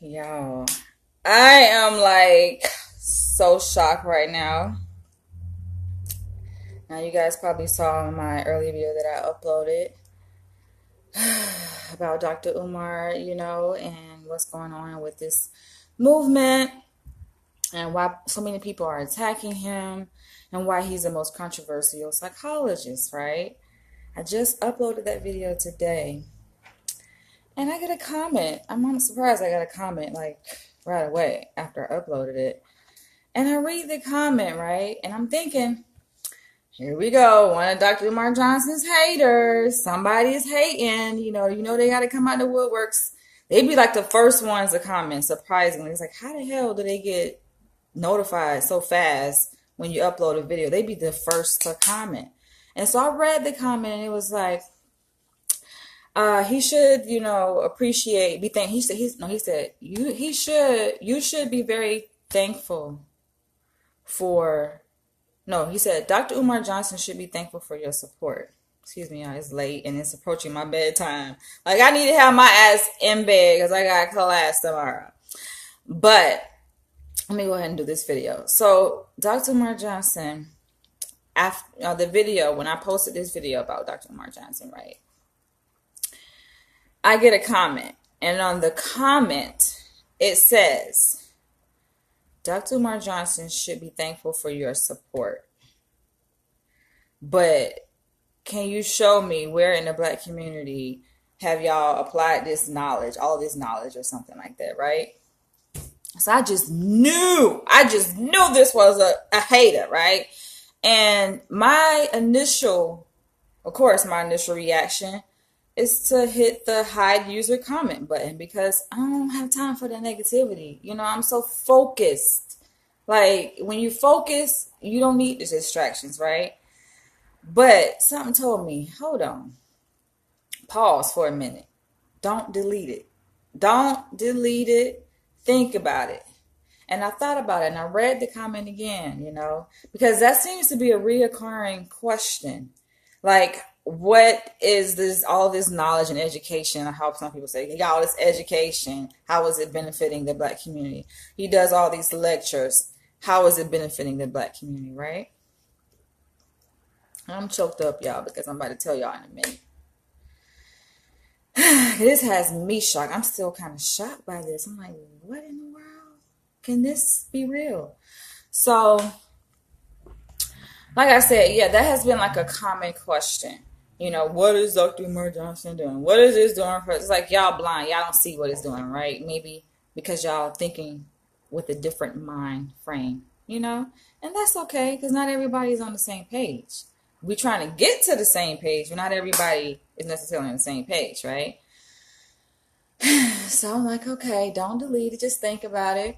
Y'all, I am like so shocked right now. Now, you guys probably saw my earlier video that I uploaded about Dr. Umar, and what's going on with this movement and why so many people are attacking him and why he's the most controversial psychologist, right? I just uploaded that video today and I get a comment. I'm surprised I got a comment like right away after I uploaded it. And I read the comment, right? And I'm thinking, here we go. One of Dr. Umar Johnson's haters. Somebody is hating. You know they got to come out the woodworks. They'd be like the first ones to comment, surprisingly. It's like, how the hell do they get notified so fast when you upload a video? They'd be the first to comment. And so I read the comment and it was like, he should, appreciate, be thank. He said, you should be very thankful for, no, he said, Dr. Umar Johnson should be thankful for your support. Excuse me, y'all, it's late and it's approaching my bedtime. Like, I need to have my ass in bed because I got class tomorrow. But let me go ahead and do this video. So, Dr. Umar Johnson, after the video, when I posted this video about Dr. Umar Johnson, right, I get a comment. And on the comment, it says, Dr. Umar Johnson should be thankful for your support. But can you show me where in the Black community have y'all applied this knowledge, all this knowledge or something like that, right? So I just knew this was a hater, right? And my initial reaction is to hit the hide user comment button because I don't have time for the negativity. I'm so focused. Like, when you focus, you don't need the distractions, right? But something told me, hold on, pause for a minute. Don't delete it. Don't delete it. Think about it. And I thought about it and I read the comment again, because that seems to be a reoccurring question. Like, what is this, all this knowledge and education? I hope some people say, he got all this education. How is it benefiting the Black community? He does all these lectures. How is it benefiting the Black community, right? I'm choked up, y'all, because I'm about to tell y'all in a minute. This has me shocked. I'm still kind of shocked by this. I'm like, what in the world? Can this be real? So, like I said, yeah, that has been like a common question. What is Dr. Umar Johnson doing? What is this doing for? It's like y'all blind. Y'all don't see what it's doing, right? Maybe because y'all thinking with a different mind frame, And that's okay because not everybody's on the same page. We're trying to get to the same page, but not everybody is necessarily on the same page, right? So I'm like, okay, don't delete it. Just think about it.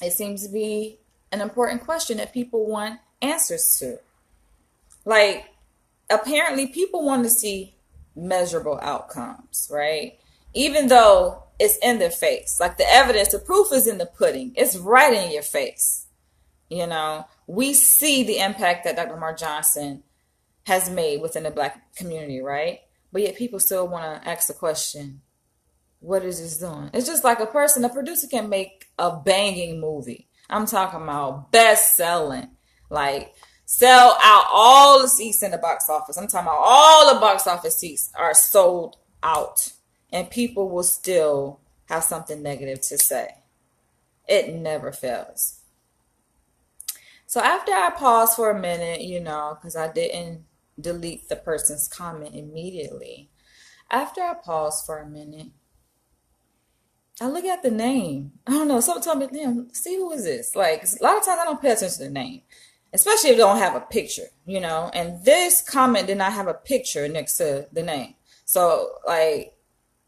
It seems to be an important question that people want answers to. Like, apparently people want to see measurable outcomes, right? Even though it's in their face. Like, the evidence, the proof is in the pudding. It's right in your face. We see the impact that Dr. Umar Johnson has made within the Black community, right? But yet people still want to ask the question, what is this doing? It's just like a producer can make a banging movie. I'm talking about best-selling, like sell out all the seats in the box office. I'm talking about all the box office seats are sold out, and people will still have something negative to say. It never fails. So after I paused for a minute, because I didn't delete the person's comment immediately. After I paused for a minute, I look at the name. I don't know. Someone told me, damn, see, who is this? Like, a lot of times I don't pay attention to the name, especially if they don't have a picture, And this comment did not have a picture next to the name. So, like,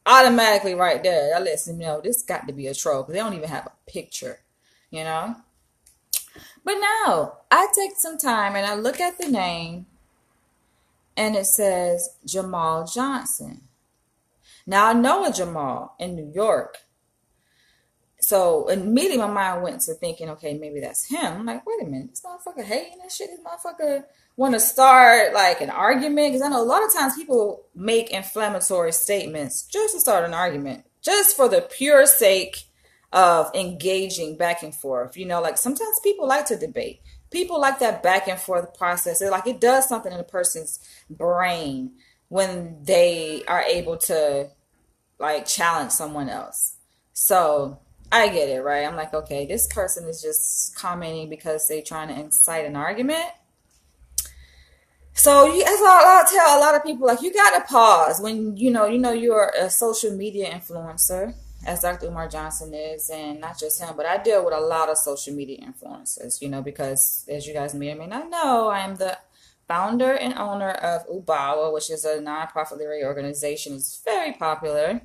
automatically right there, that lets them know this got to be a troll because they don't even have a picture, But now I take some time and I look at the name and it says Jamal Johnson. Now I know a Jamal in New York. So immediately my mind went to thinking, okay, maybe that's him. I'm like, wait a minute, this motherfucker hating that shit. This motherfucker want to start like an argument. Because I know a lot of times people make inflammatory statements just to start an argument. just for the pure sake of engaging back and forth. Like sometimes people like to debate. People like that back and forth process. It does something in a person's brain when they are able to like challenge someone else. So I get it, right? I'm like, okay, this person is just commenting because they're trying to incite an argument. So that's all I tell a lot of people. Like, you gotta pause when you're a social media influencer, as Dr. Umar Johnson is, and not just him, but I deal with a lot of social media influencers. Because as you guys may or may not know, I am the founder and owner of Ubawa, which is a nonprofit literary organization. It's very popular.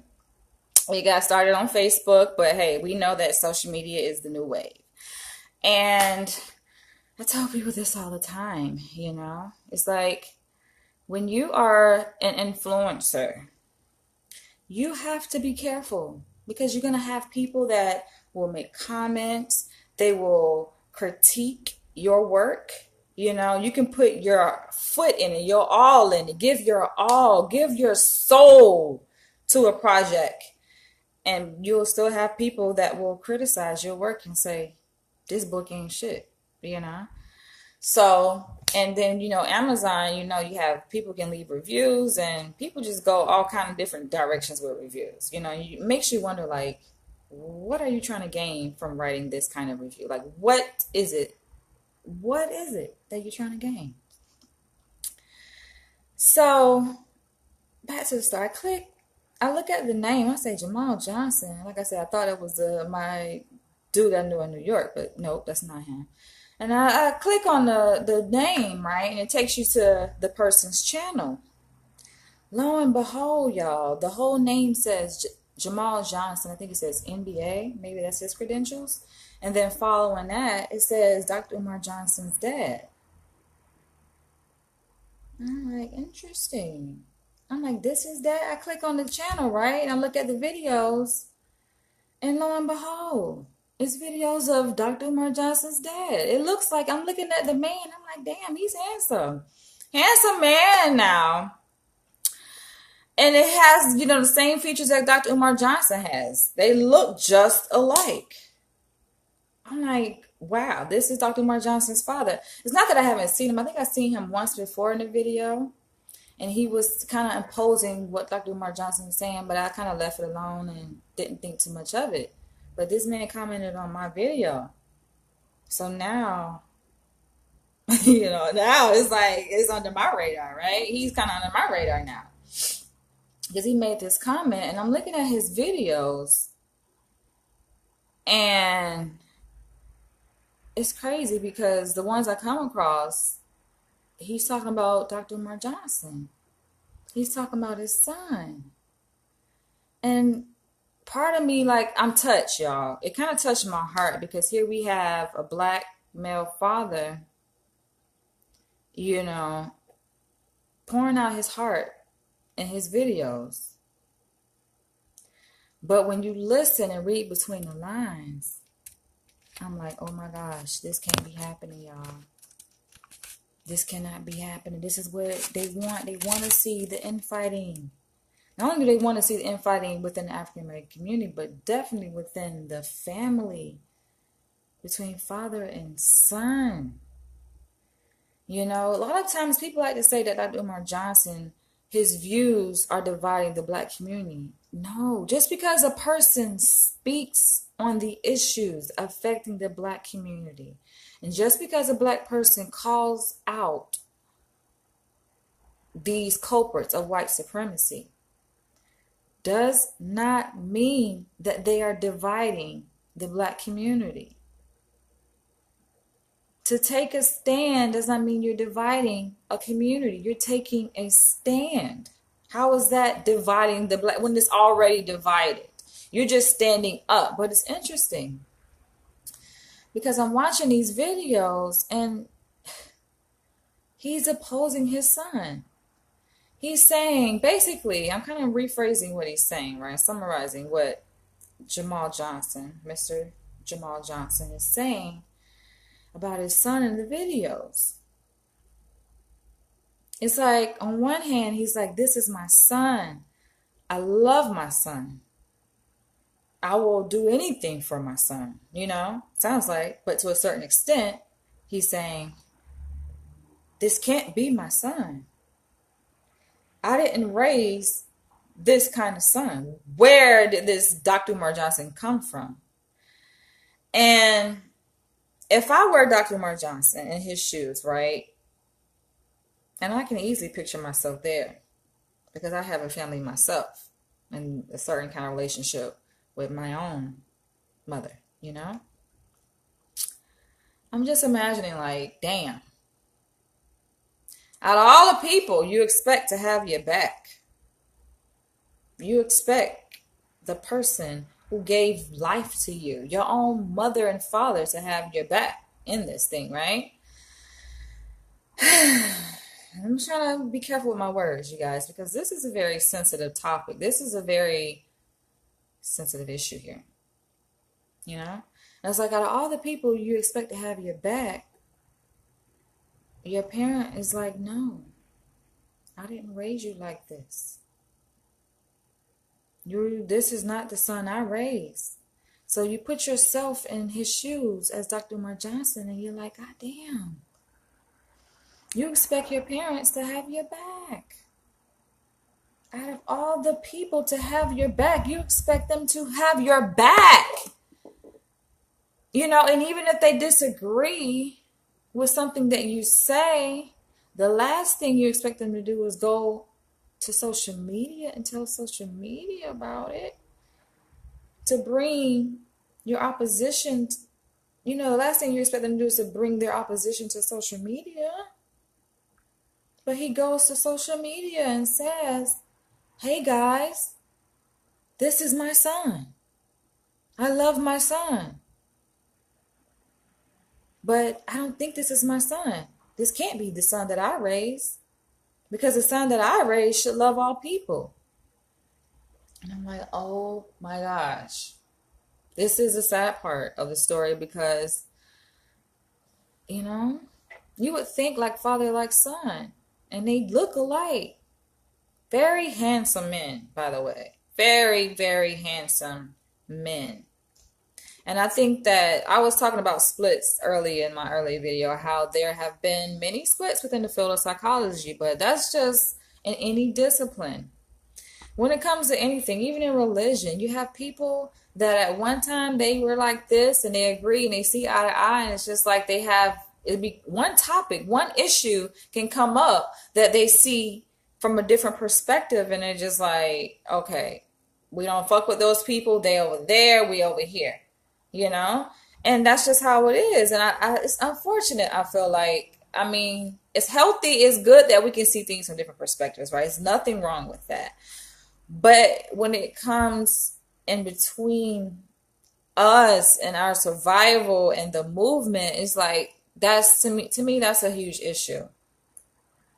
We got started on Facebook, but hey, we know that social media is the new wave. And I tell people this all the time, It's like when you are an influencer, you have to be careful because you're going to have people that will make comments. They will critique your work. You can put your foot in it, your all in it, give your all, give your soul to a project. And you'll still have people that will criticize your work and say, this book ain't shit, So, and then, Amazon, you have people can leave reviews and people just go all kind of different directions with reviews. It makes you wonder, like, what are you trying to gain from writing this kind of review? Like, what is it? What is it that you're trying to gain? So, back to the start. I look at the name. I say Jamal Johnson. Like I said, I thought it was my dude I knew in New York, but nope, that's not him. And I click on the name, right? And it takes you to the person's channel. Lo and behold, y'all, the whole name says Jamal Johnson. I think it says MBA. Maybe that's his credentials. And then following that, it says Dr. Umar Johnson's dad. I'm like, interesting. I'm like, this is that. I click on the channel, right? And I look at the videos. And lo and behold, it's videos of Dr. Umar Johnson's dad. It looks like I'm looking at the man. I'm like, damn, he's handsome. Handsome man now. And it has, the same features that Dr. Umar Johnson has. They look just alike. I'm like, wow, this is Dr. Umar Johnson's father. It's not that I haven't seen him. I think I've seen him once before in a video. And he was kind of imposing what Dr. Umar Johnson was saying, but I kind of left it alone and didn't think too much of it. But this man commented on my video. So now, now it's like, it's under my radar, right? He's kind of under my radar now. Because he made this comment, and I'm looking at his videos, and it's crazy because the ones I come across, he's talking about Dr. Umar Johnson. He's talking about his son. And part of me, like, I'm touched, y'all. It kind of touched my heart because here we have a black male father, pouring out his heart in his videos. But when you listen and read between the lines, I'm like, oh my gosh, this can't be happening, y'all. This cannot be happening. This is what they want. They want to see the infighting. Not only do they want to see the infighting within the African American community, but definitely within the family, between father and son. A lot of times people like to say that Dr. Umar Johnson, his views are dividing the black community. No, just because a person speaks on the issues affecting the black community, and just because a black person calls out these culprits of white supremacy, does not mean that they are dividing the black community. To take a stand does not mean you're dividing a community. You're taking a stand. How is that dividing the black when it's already divided? You're just standing up. But it's interesting because I'm watching these videos and he's opposing his son. He's saying, basically, I'm kind of rephrasing what he's saying, right? Summarizing what Mr. Jamal Johnson is saying about his son in the videos. It's like, on one hand, he's like, this is my son. I love my son. I will do anything for my son, sounds like, but to a certain extent, he's saying, this can't be my son. I didn't raise this kind of son. Where did this Dr. Umar Johnson come from? And if I were Dr. Umar Johnson in his shoes, right? And I can easily picture myself there because I have a family myself and a certain kind of relationship with my own mother, I'm just imagining like, damn. Out of all the people you expect to have your back, you expect the person who gave life to you, your own mother and father, to have your back in this thing, right? I'm trying to be careful with my words, you guys, because this is a very sensitive topic. This is a very sensitive issue here. And it's like, out of all the people you expect to have your back, your parent is like, no, I didn't raise you like this. This is not the son I raised. So you put yourself in his shoes as Dr. Umar Johnson, and you're like, God damn. You expect your parents to have your back. Out of all the people to have your back, you expect them to have your back. And even if they disagree with something that you say, the last thing you expect them to do is go to social media and tell social media about it. To bring your opposition, the last thing you expect them to do is to bring their opposition to social media. But he goes to social media and says, hey guys, this is my son. I love my son. But I don't think this is my son. This can't be the son that I raised. Because the son that I raised should love all people. And I'm like, oh my gosh. This is the sad part of the story because, you would think like father, like son. And they look alike. Very handsome men, by the way. Very, very handsome men. And I think that I was talking about splits early in my early video, how there have been many splits within the field of psychology, but that's just in any discipline. When it comes to anything, even in religion, you have people that at one time they were like this and they agree and they see eye to eye, and it's just like it'd be one topic, one issue can come up that they see from a different perspective, and they're just like, okay, we don't fuck with those people, they over there, we over here. And that's just how it is. And it's unfortunate. I feel like, it's healthy. It's good that we can see things from different perspectives, right? There's nothing wrong with that. But when it comes in between us and our survival and the movement, it's like, to me, that's a huge issue.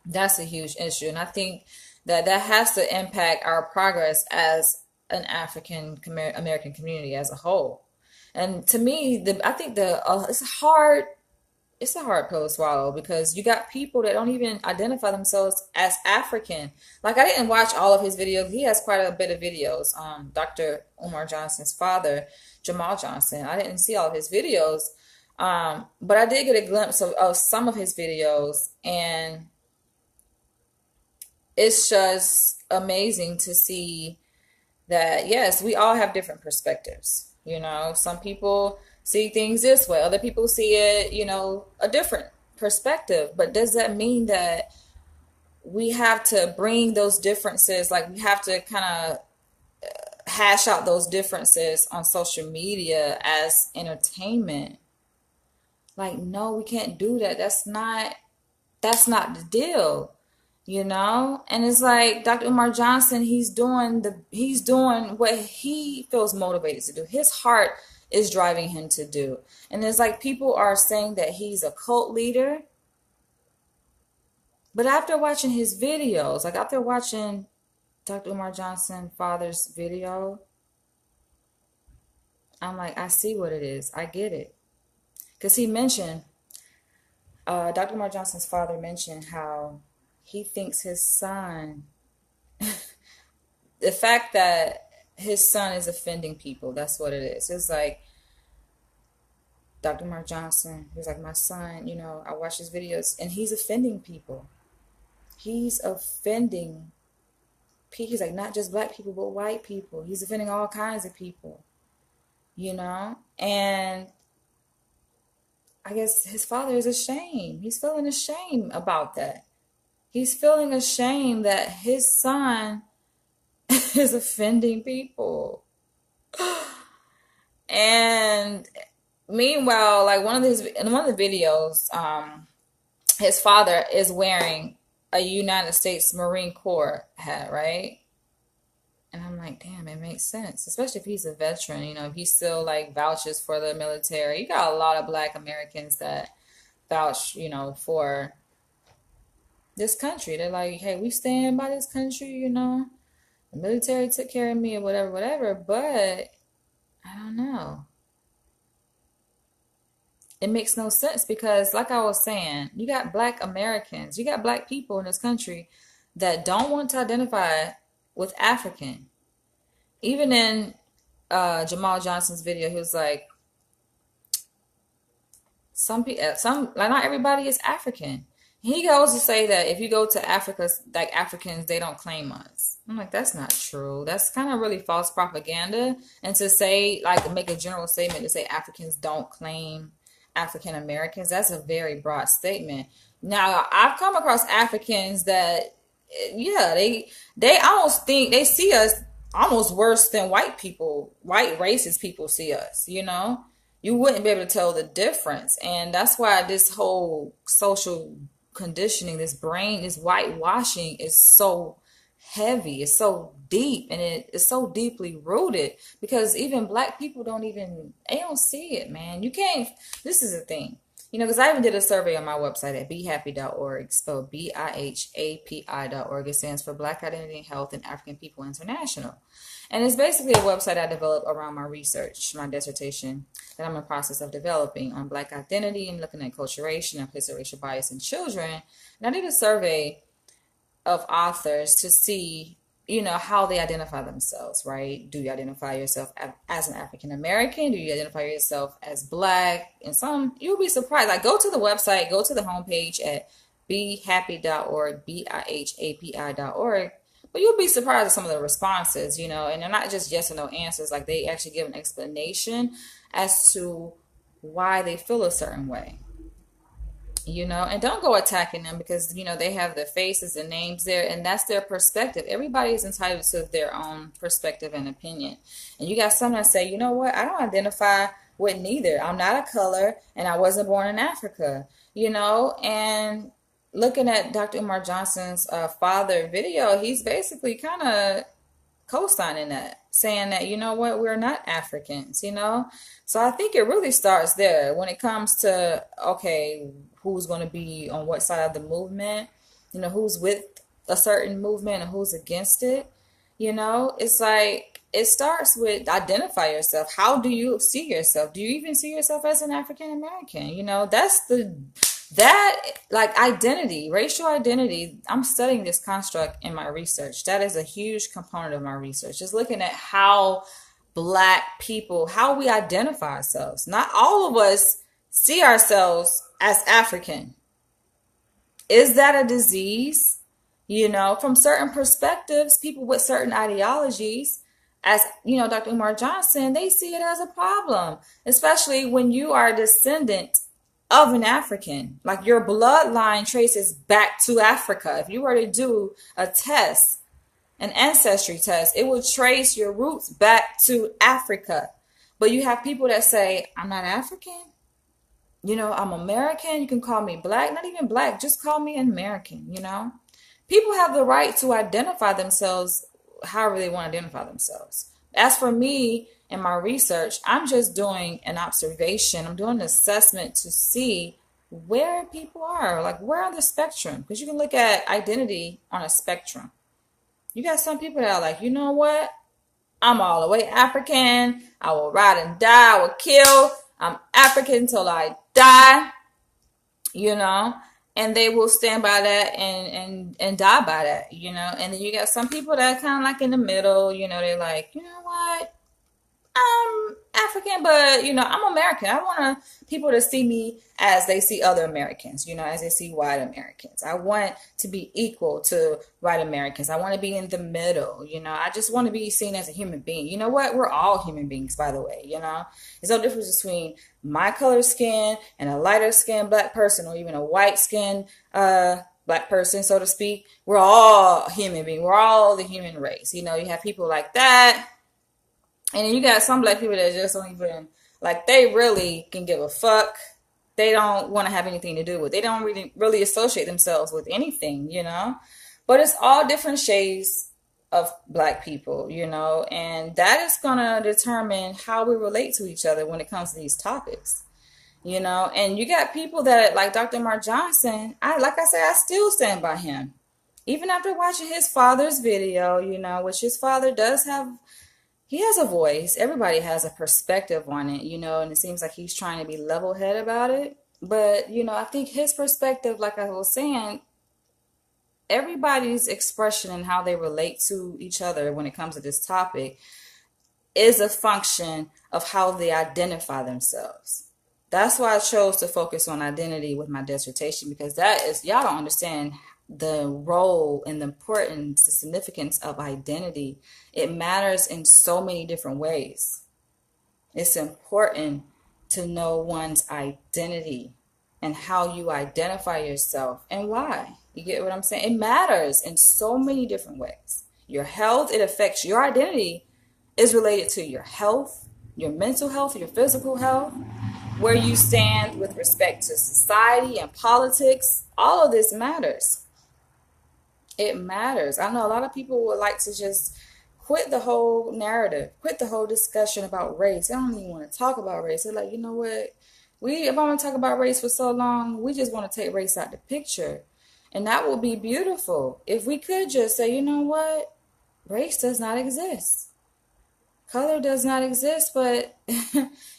That's a huge issue. And I think that has to impact our progress as an African American community as a whole. And to me, I think it's a hard pill to swallow because you got people that don't even identify themselves as African. Like, I didn't watch all of his videos. He has quite a bit of videos. Dr. Umar Johnson's father, Jamal Johnson. I didn't see all of his videos, but I did get a glimpse of some of his videos, and it's just amazing to see that, yes, we all have different perspectives. Some people see things this way. Other people see it, a different perspective. But does that mean that we have to bring those differences, like we have to kind of hash out those differences on social media as entertainment? Like, no, we can't do that. That's not the deal. And it's like Dr. Umar Johnson, he's doing what he feels motivated to do. His heart is driving him to do. And it's like people are saying that he's a cult leader. But after watching his videos, like after watching Dr. Umar Johnson father's video, I'm like, I see what it is. I get it. Because he mentioned, Dr. Umar Johnson's father mentioned how he thinks his son, the fact that his son is offending people. That's what it is. It's like Dr. Mark Johnson. He's like, my son, I watch his videos and he's offending people. He's offending people. He's like, not just black people, but white people. He's offending all kinds of people, And I guess his father is ashamed. He's feeling ashamed about that. He's feeling ashamed that his son is offending people. And meanwhile, like in one of the videos, his father is wearing a United States Marine Corps hat, right? And I'm like, damn, it makes sense, especially if he's a veteran. If he still like vouches for the military. You got a lot of Black Americans that vouch, for this country. They're like, hey, we stand by this country. The military took care of me or whatever, whatever. But I don't know. It makes no sense because, like I was saying, you got Black Americans, you got Black people in this country that don't want to identify with African. Even in Jamal Johnson's video, he was like, like not everybody is African. He goes to say that if you go to Africa, like Africans, they don't claim us. I'm like, that's not true. That's kind of really false propaganda. And to say, like, make a general statement to say Africans don't claim African Americans, that's a very broad statement. Now, I've come across Africans that, yeah, they almost think they see us almost worse than white people, white racist people see us, You wouldn't be able to tell the difference. And that's why this whole social conditioning, this brain, this whitewashing is so heavy, it's so deep, and it's so deeply rooted because even Black people they don't see it, man. You can't, this is the thing, because I even did a survey on my website at behappy.org, spelled BIHAPI.org. It stands for Black Identity and Health and African People International. And it's basically a website I developed around my research, my dissertation that I'm in the process of developing on Black identity and looking at acculturation and implicit racial bias in children. And I did a survey of authors to see, how they identify themselves, right? Do you identify yourself as an African American? Do you identify yourself as Black? And you'll be surprised. Like, go to the website, go to the homepage at behappy.org, BIHAPI.org. But you'll be surprised at some of the responses, and they're not just yes or no answers. Like, they actually give an explanation as to why they feel a certain way. And don't go attacking them because, they have their faces and names there, and that's their perspective. Everybody is entitled to their own perspective and opinion. And you got some that say, you know what, I don't identify with neither. I'm not a color, and I wasn't born in Africa, and looking at Dr. Umar Johnson's father video, he's basically kind of co-signing that, saying that, we're not Africans, So I think it really starts there when it comes to, okay, who's going to be on what side of the movement, who's with a certain movement and who's against it. It's like, it starts with identify yourself. How do you see yourself? Do you even see yourself as an African American? That like identity, racial identity, I'm studying this construct in my research. That is a huge component of my research. Just looking at how Black people, how we identify ourselves. Not all of us see ourselves as African. Is that a disease? From certain perspectives, people with certain ideologies, as Dr. Umar Johnson, they see it as a problem, especially when you are a descendant of an African. Like, your bloodline traces back to Africa. If you were to do a test, an ancestry test, it would trace your roots back to Africa. But you have people that say, I'm not African. I'm American. You can call me Black, not even Black, just call me an American, People have the right to identify themselves however they want to identify themselves. As for me and my research, I'm just doing an observation. I'm doing an assessment to see where people are, like where on the spectrum, because you can look at identity on a spectrum. You got some people that are like, you know what? I'm all the way African. I will ride and die. I will kill. I'm African till I die, and they will stand by that and die by that, you know. And then you got some people that kind of like in the middle, you know. They're like, you know what, I'm African, but you know, I'm American. I want people to see me as they see other Americans, you know, as they see white Americans. I want to be equal to white Americans. I want to be in the middle, you know. I just want to be seen as a human being. You know what? We're all human beings, by the way, you know. There's no difference between my color skin and a lighter skinned black person, or even a white skinned black person, so to speak. We're all human beings. We're all the human race. You know, you have people like that. And then you got some black people that just don't even, like, they really can give a fuck. They don't want to have anything to do with. They don't really associate themselves with anything, you know. But it's all different shades of black people, you know, and that is gonna determine how we relate to each other when it comes to these topics, you know. And you got people that, like Dr. Umar Johnson. Like I said, I still stand by him, even after watching his father's video, you know, which his father does have. He has a voice. Everybody has a perspective on it, you know, and it seems like he's trying to be level-headed about it. But, you know, I think his perspective, like I was saying, everybody's expression and how they relate to each other when it comes to this topic is a function of how they identify themselves. That's why I chose to focus on identity with my dissertation, because that is, y'all don't understand the role and the importance, the significance of identity. It matters in so many different ways. It's important to know one's identity and how you identify yourself and why. You get what I'm saying? It matters in so many different ways. Your health, it affects your identity, is related to your health, your mental health, your physical health, where you stand with respect to society and politics. All of this matters. It matters. I know a lot of people would like to just quit the whole narrative, quit the whole discussion about race. They don't even want to talk about race. They're like, you know what? If I want to talk about race for so long, we just want to take race out the picture. And that would be beautiful if we could just say, you know what? Race does not exist. Color does not exist, but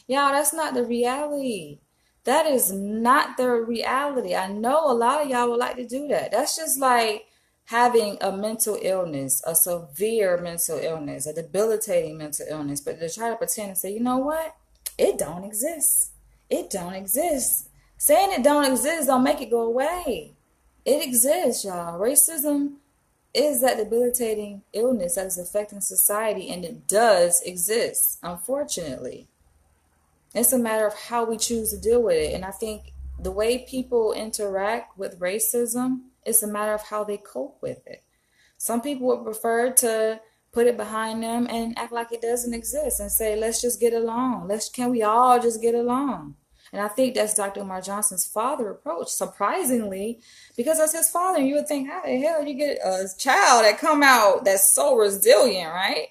y'all, that's not the reality. That is not the reality. I know a lot of y'all would like to do that. That's just like having a mental illness, a severe mental illness, a debilitating mental illness, but to try to pretend and say, you know what? It don't exist. It don't exist. Saying it don't exist don't make it go away. It exists, y'all. Racism is that debilitating illness that is affecting society, and it does exist, unfortunately. It's a matter of how we choose to deal with it. And I think the way people interact with racism, it's a matter of how they cope with it. Some people would prefer to put it behind them and act like it doesn't exist and say, let's just get along. Can we all just get along? And I think that's Dr. Umar Johnson's father approach, surprisingly, because that's his father. And you would think, how the hell you get a child that come out that's so resilient, right?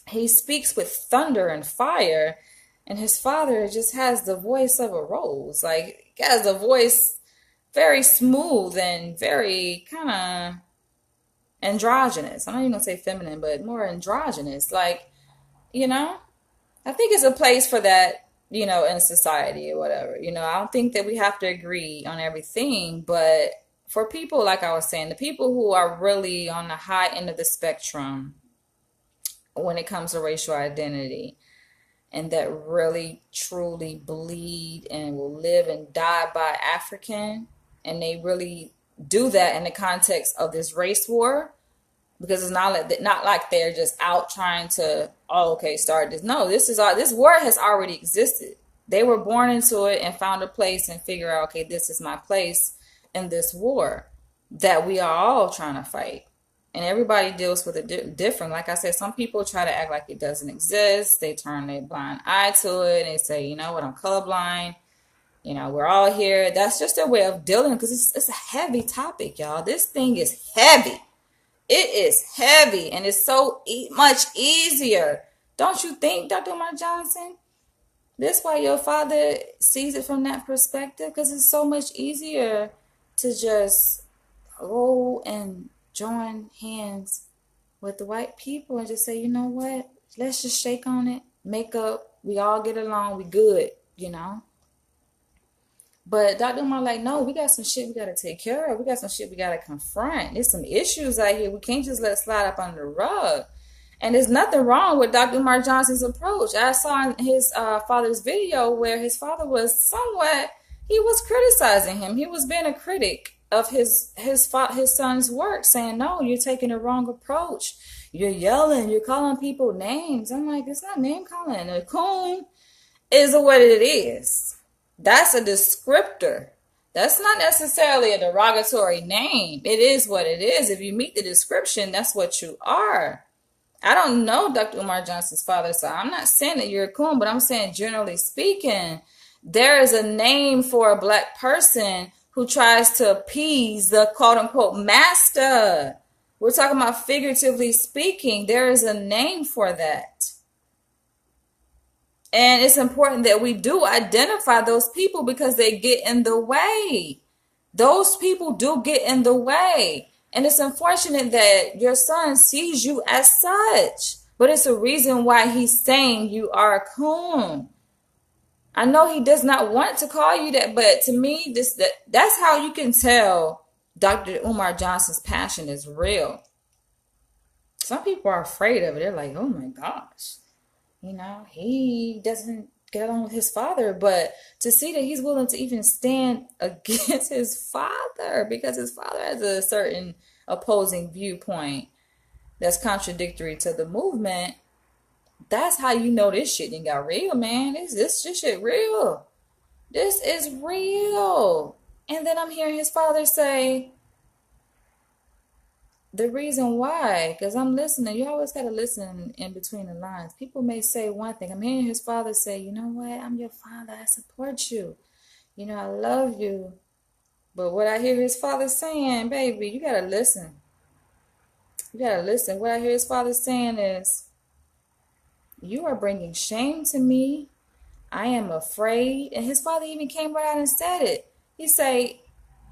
He speaks with thunder and fire, and his father just has the voice of a rose. Like, he has a voice very smooth and very kind of androgynous. I'm not even gonna say feminine, but more androgynous. Like, you know, I think it's a place for that, you know, in society or whatever. You know, I don't think that we have to agree on everything, but for people, like I was saying, the people who are really on the high end of the spectrum when it comes to racial identity, and that really truly bleed and will live and die by African, and they really do that in the context of this race war, because it's not like they're just out trying to, oh, okay, start this. No, this war has already existed. They were born into it and found a place and figure out, okay, this is my place in this war that we are all trying to fight. And everybody deals with it different. Like I said, some people try to act like it doesn't exist. They turn their blind eye to it. And they say, you know what, I'm colorblind. You know, we're all here. That's just their way of dealing, because it's a heavy topic, y'all. This thing is heavy. It is heavy, and it's so much easier. Don't you think, Dr. Umar Johnson? That's why your father sees it from that perspective, because it's so much easier to just go and join hands with the white people and just say, you know what, let's just shake on it, make up, we all get along, we good, you know. But Dr. Umar like, no, we got some shit we gotta take care of. We got some shit we gotta confront. There's some issues out here. We can't just let it slide up under the rug. And there's nothing wrong with Dr. Umar Johnson's approach. I saw in his father's video where his father was somewhat, he was criticizing him. He was being a critic of his son's work, saying, no, you're taking the wrong approach. You're yelling, you're calling people names. I'm like, it's not name calling. A coon is what it is. That's a descriptor. That's not necessarily a derogatory name. It is what it is. If you meet the description, that's what you are. I don't know Dr. Umar Johnson's father, so I'm not saying that you're a coon, but I'm saying generally speaking, there is a name for a black person who tries to appease the quote unquote master. We're talking about figuratively speaking. There is a name for that. And it's important that we do identify those people because they get in the way. Those people do get in the way. And it's unfortunate that your son sees you as such. But it's a reason why he's saying you are a coon. I know he does not want to call you that, but to me, that's how you can tell Dr. Umar Johnson's passion is real. Some people are afraid of it. They're like, oh my gosh. He doesn't get along with his father, but to see that he's willing to even stand against his father because his father has a certain opposing viewpoint that's contradictory to the movement, that's how you know this shit done got real, man. This shit real. This is real. And then I'm hearing his father say, the reason why, because I'm listening, you always got to listen in between the lines. People may say one thing. I'm hearing his father say, you know what? I'm your father. I support you. I love you. But what I hear his father saying, baby, you got to listen. You got to listen. What I hear his father saying is, you are bringing shame to me. I am afraid. And his father even came right out and said it. He say,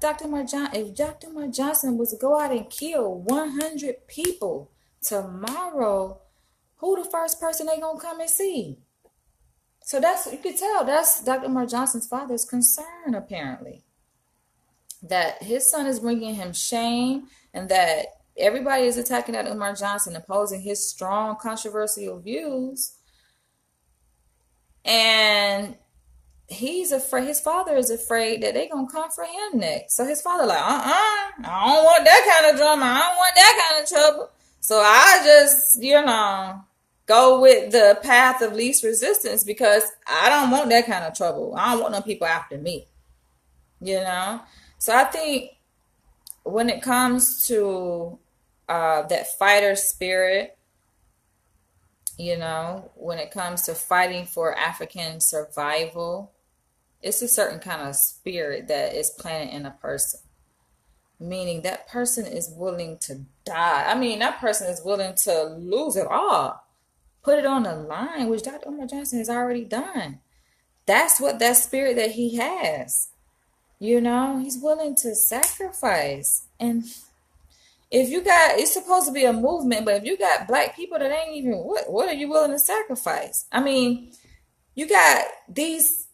if Dr. Umar Johnson was to go out and kill 100 people tomorrow, who the first person they gonna come and see? So you could tell that's Dr. Umar Johnson's father's concern, apparently. That his son is bringing him shame and that everybody is attacking Dr. Umar Johnson, opposing his strong controversial views. And he's afraid, his father is afraid that they're gonna come for him next. So his father like, I don't want that kind of drama. I don't want that kind of trouble. So I just, go with the path of least resistance because I don't want that kind of trouble. I don't want no people after me. So I think when it comes to that fighter spirit, when it comes to fighting for African survival, it's a certain kind of spirit that is planted in a person. Meaning that person is willing to die. I mean, that person is willing to lose it all. Put it on the line, which Dr. Umar Johnson has already done. That's what that spirit that he has. He's willing to sacrifice. And it's supposed to be a movement, but if you got black people that ain't even, what are you willing to sacrifice? I mean, you got these,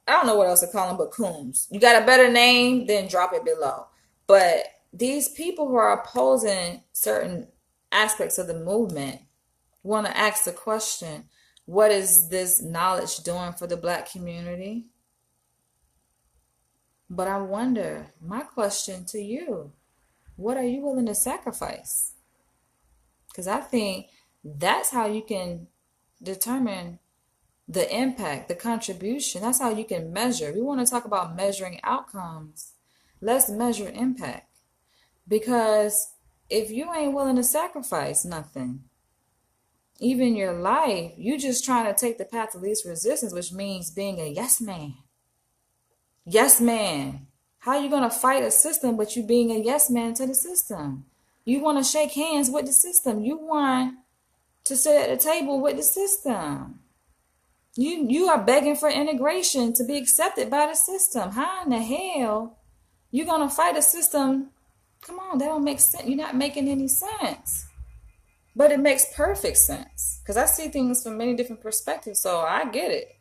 I don't know what else to call them, but coons. You got a better name, then drop it below. But these people who are opposing certain aspects of the movement want to ask the question, what is this knowledge doing for the black community? But I wonder, my question to you, what are you willing to sacrifice? Because I think that's how you can determine the impact, the contribution. That's how you can measure. We want to talk about measuring outcomes. Let's measure impact. Because if you ain't willing to sacrifice nothing, even your life, you just trying to take the path of least resistance, which means being a yes man. Yes man. How are you going to fight a system but you being a yes man to the system? You want to shake hands with the system. You want to sit at the table with the system. You are begging for integration to be accepted by the system. How in the hell you going to fight a system? Come on, that don't make sense. You're not making any sense. But it makes perfect sense because I see things from many different perspectives, so I get it.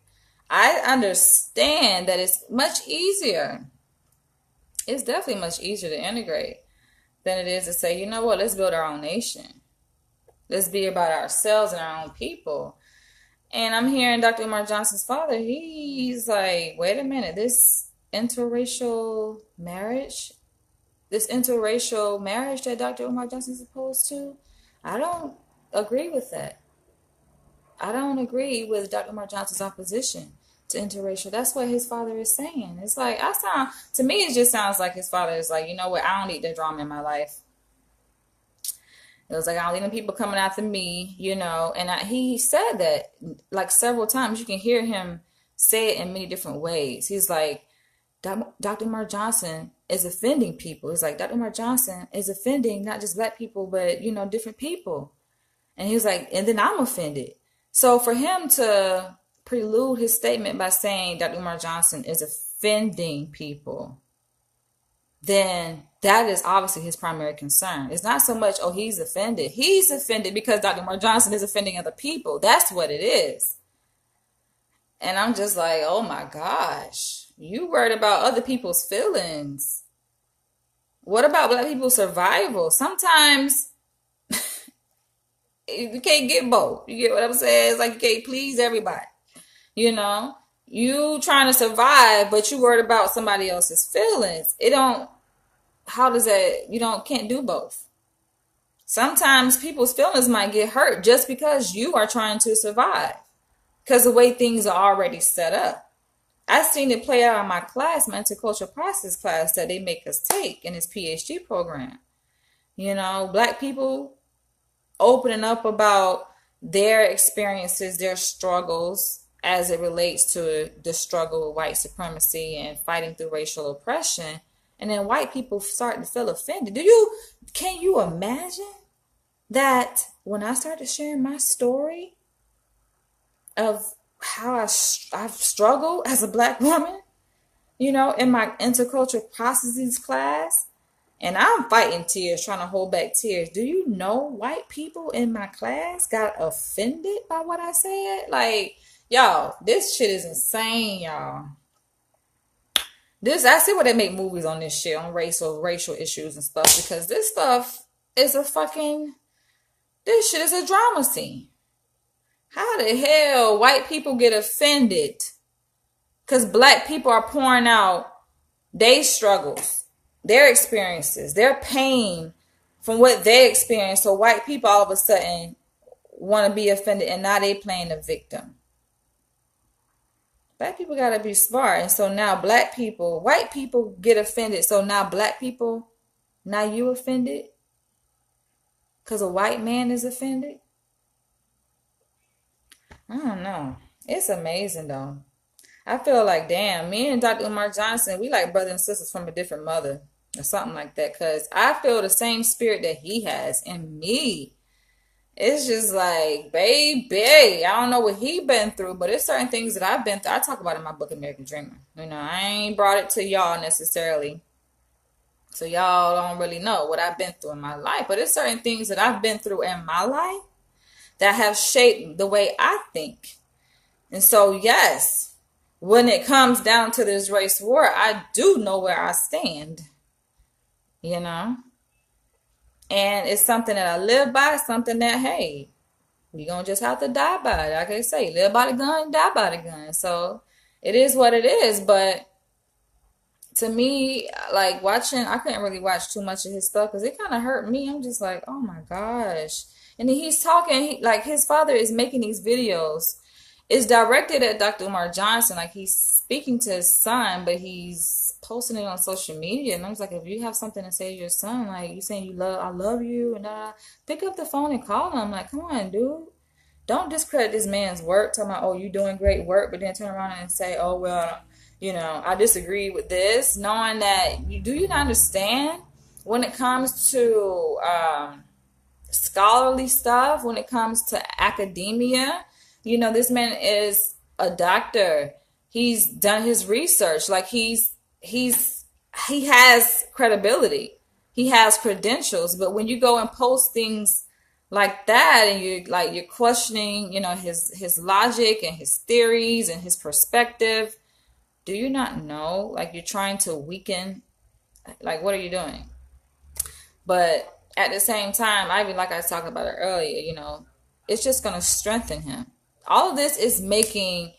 I understand that it's much easier. It's definitely much easier to integrate than it is to say, you know what, let's build our own nation. Let's be about ourselves and our own people. And I'm hearing Dr. Umar Johnson's father, he's like, wait a minute, this interracial marriage that Dr. Umar Johnson is opposed to, I don't agree with that. I don't agree with Dr. Umar Johnson's opposition to interracial. That's what his father is saying. It's like, to me, it just sounds like his father is like, you know what, I don't need that drama in my life. It was like, I don't need them people coming after me, and he said that like several times. You can hear him say it in many different ways. He's like, Dr. Umar Johnson is offending people. He's like, Dr. Umar Johnson is offending not just black people, but, different people. And he was like, and then I'm offended. So for him to prelude his statement by saying Dr. Umar Johnson is offending people, then that is obviously his primary concern. It's not so much, oh, he's offended. He's offended because Dr. Umar Johnson is offending other people. That's what it is. And I'm just like, oh my gosh, you worried about other people's feelings. What about black people's survival? Sometimes you can't get both. You get what I'm saying? It's like you can't please everybody. You trying to survive, but you worried about somebody else's feelings. Can't do both. Sometimes people's feelings might get hurt just because you are trying to survive, because the way things are already set up. I've seen it play out in my class, my intercultural process class that they make us take in this PhD program. Black people opening up about their experiences, their struggles as it relates to the struggle with white supremacy and fighting through racial oppression. And then white people starting to feel offended. Can you imagine that when I started sharing my story of how I've struggled as a black woman, in my intercultural processes class, and I'm fighting tears, trying to hold back tears. Do you know white people in my class got offended by what I said? Like, y'all, this shit is insane, y'all. I see why they make movies on this shit, on racial issues and stuff, because this stuff is this shit is a drama scene. How the hell white people get offended because black people are pouring out their struggles, their experiences, their pain from what they experience, so white people all of a sudden want to be offended, and now they playing the victim. Black people got to be smart. And so now white people get offended. So now black people, now you offended? Because a white man is offended? I don't know. It's amazing though. I feel like, damn, me and Dr. Umar Johnson, we like brothers and sisters from a different mother or something like that. Because I feel the same spirit that he has in me. It's just like, baby, I don't know what he been through, but it's certain things that I've been through. I talk about it in my book, American Dreamer. I ain't brought it to y'all necessarily, so y'all don't really know what I've been through in my life. But it's certain things that I've been through in my life that have shaped the way I think. And so, yes, when it comes down to this race war, I do know where I stand, And it's something that I live by, something that, hey, we're going to just have to die by it. Like I say, live by the gun, die by the gun. So it is what it is. But to me, like watching, I couldn't really watch too much of his stuff because it kind of hurt me. I'm just like, oh my gosh. And then he's talking, like his father is making these videos. It's directed at Dr. Umar Johnson. Like he's speaking to his son, but he's posting it on social media. And I was like, if you have something to say to your son, like you saying I love you, and pick up the phone and call him. Like, come on, dude. Don't discredit this man's work. Talking about, oh, you're doing great work, but then turn around and say, oh, well, I disagree with this. Knowing that do you not understand when it comes to scholarly stuff, when it comes to academia, this man is a doctor. He's done his research. Like he has credibility. He has credentials. But when you go and post things like that, and you're questioning, his logic and his theories and his perspective. Do you not know? Like, you're trying to weaken. Like, what are you doing? But at the same time, like I was talking about it earlier, it's just gonna strengthen him. All of this is making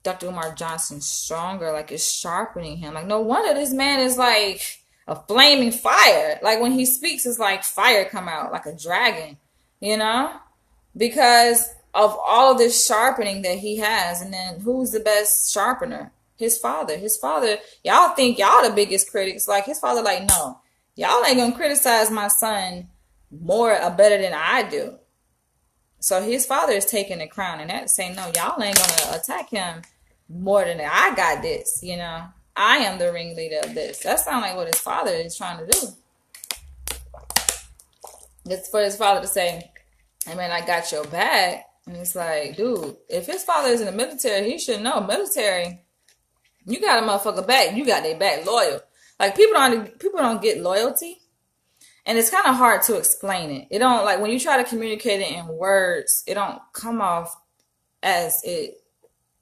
Dr. Umar Johnson stronger. Like, it's sharpening him. Like, no wonder this man is like a flaming fire. Like, when he speaks, it's like fire come out like a dragon, you know? Because of all of this sharpening that he has. And then who's the best sharpener? His father. His father, y'all think y'all the biggest critics. Like, his father, like, no, y'all ain't gonna criticize my son more or better than I do. So his father is taking the crown and that saying, no, y'all ain't gonna attack him more than I got this, I am the ringleader of this. That sounds like what his father is trying to do. It's for his father to say, hey man, I got your back. And it's like, dude, if his father is in the military, he should know military, you got a motherfucker back. You got their back, loyal. Like, people don't get loyalty. And it's kind of hard to explain it. It don't, like, when you try to communicate it in words, it don't come off as it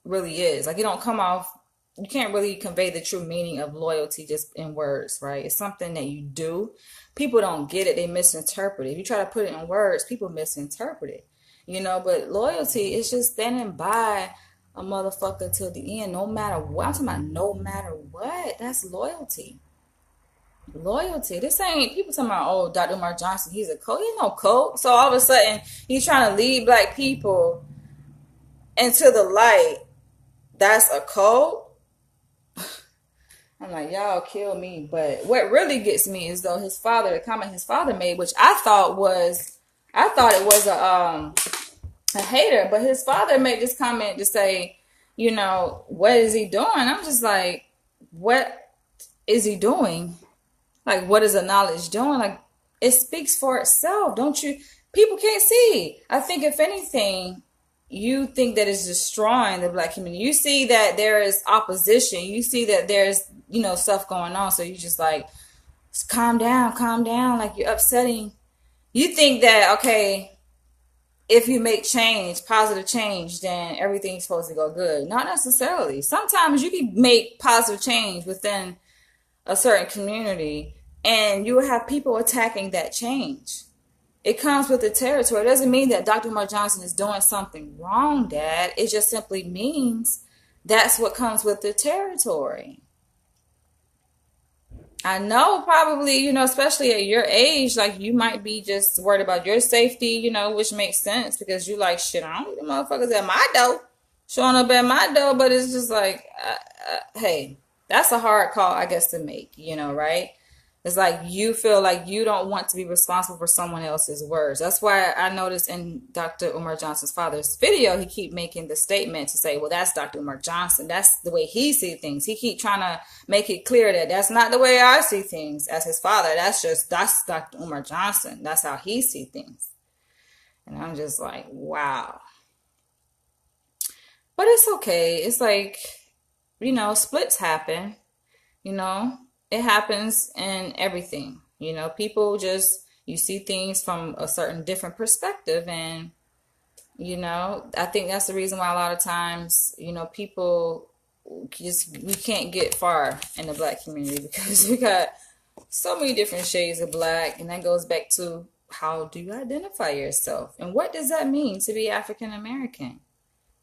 really is. Like, it don't come off, you can't really convey the true meaning of loyalty just in words, right? It's something that you do. People don't get it. They misinterpret it. If you try to put it in words, people misinterpret it, but loyalty is just standing by a motherfucker till the end, no matter what. I'm talking about no matter what. That's loyalty. Loyalty. This ain't people talking about, oh, Dr. Umar Johnson, he's a cult. He's no cult. So all of a sudden, he's trying to lead black people into the light. That's a cult. I'm like, y'all kill me. But what really gets me is though the comment his father made, which I thought it was a hater, but his father made this comment to say, what is he doing? I'm just like, what is he doing? Like, what is the knowledge doing? Like, it speaks for itself. Don't you? People can't see. I think if anything, you think that it's destroying the black community. You see that there is opposition. You see that there's, stuff going on. So you just like, calm down. Like, you're upsetting. You think that, okay, if you make change, positive change, then everything's supposed to go good. Not necessarily. Sometimes you can make positive change within a certain community, and you will have people attacking that change. It comes with the territory. It doesn't mean that Dr. Umar Johnson is doing something wrong, Dad. It just simply means that's what comes with the territory. I know probably, especially at your age, like, you might be just worried about your safety, which makes sense because you like, shit, I don't need the motherfuckers at my door, showing up at my door. But it's just like, hey, that's a hard call, I guess, to make, right? It's like you feel like you don't want to be responsible for someone else's words. That's why I noticed in Dr. Umar Johnson's father's video, he keep making the statement to say, well, that's Dr. Umar Johnson. That's the way he sees things. He keep trying to make it clear that that's not the way I see things as his father. That's Dr. Umar Johnson. That's how he sees things. And I'm just like, wow. But it's okay. It's like, splits happen, it happens in everything. People just, you see things from a certain different perspective. And, I think that's the reason why a lot of times, people we can't get far in the black community because we got so many different shades of black. And that goes back to, how do you identify yourself? And what does that mean to be African American?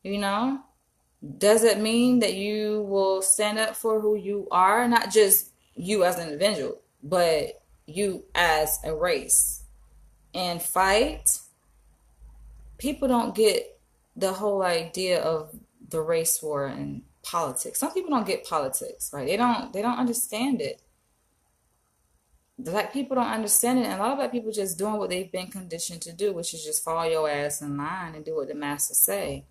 Does it mean that you will stand up for who you are? Not just you as an individual, but you as a race, and fight? People don't get the whole idea of the race war and politics. Some people don't get politics, right? They don't understand it. Black people don't understand it, and a lot of black people just doing what they've been conditioned to do, which is just follow your ass in line and do what the masters say.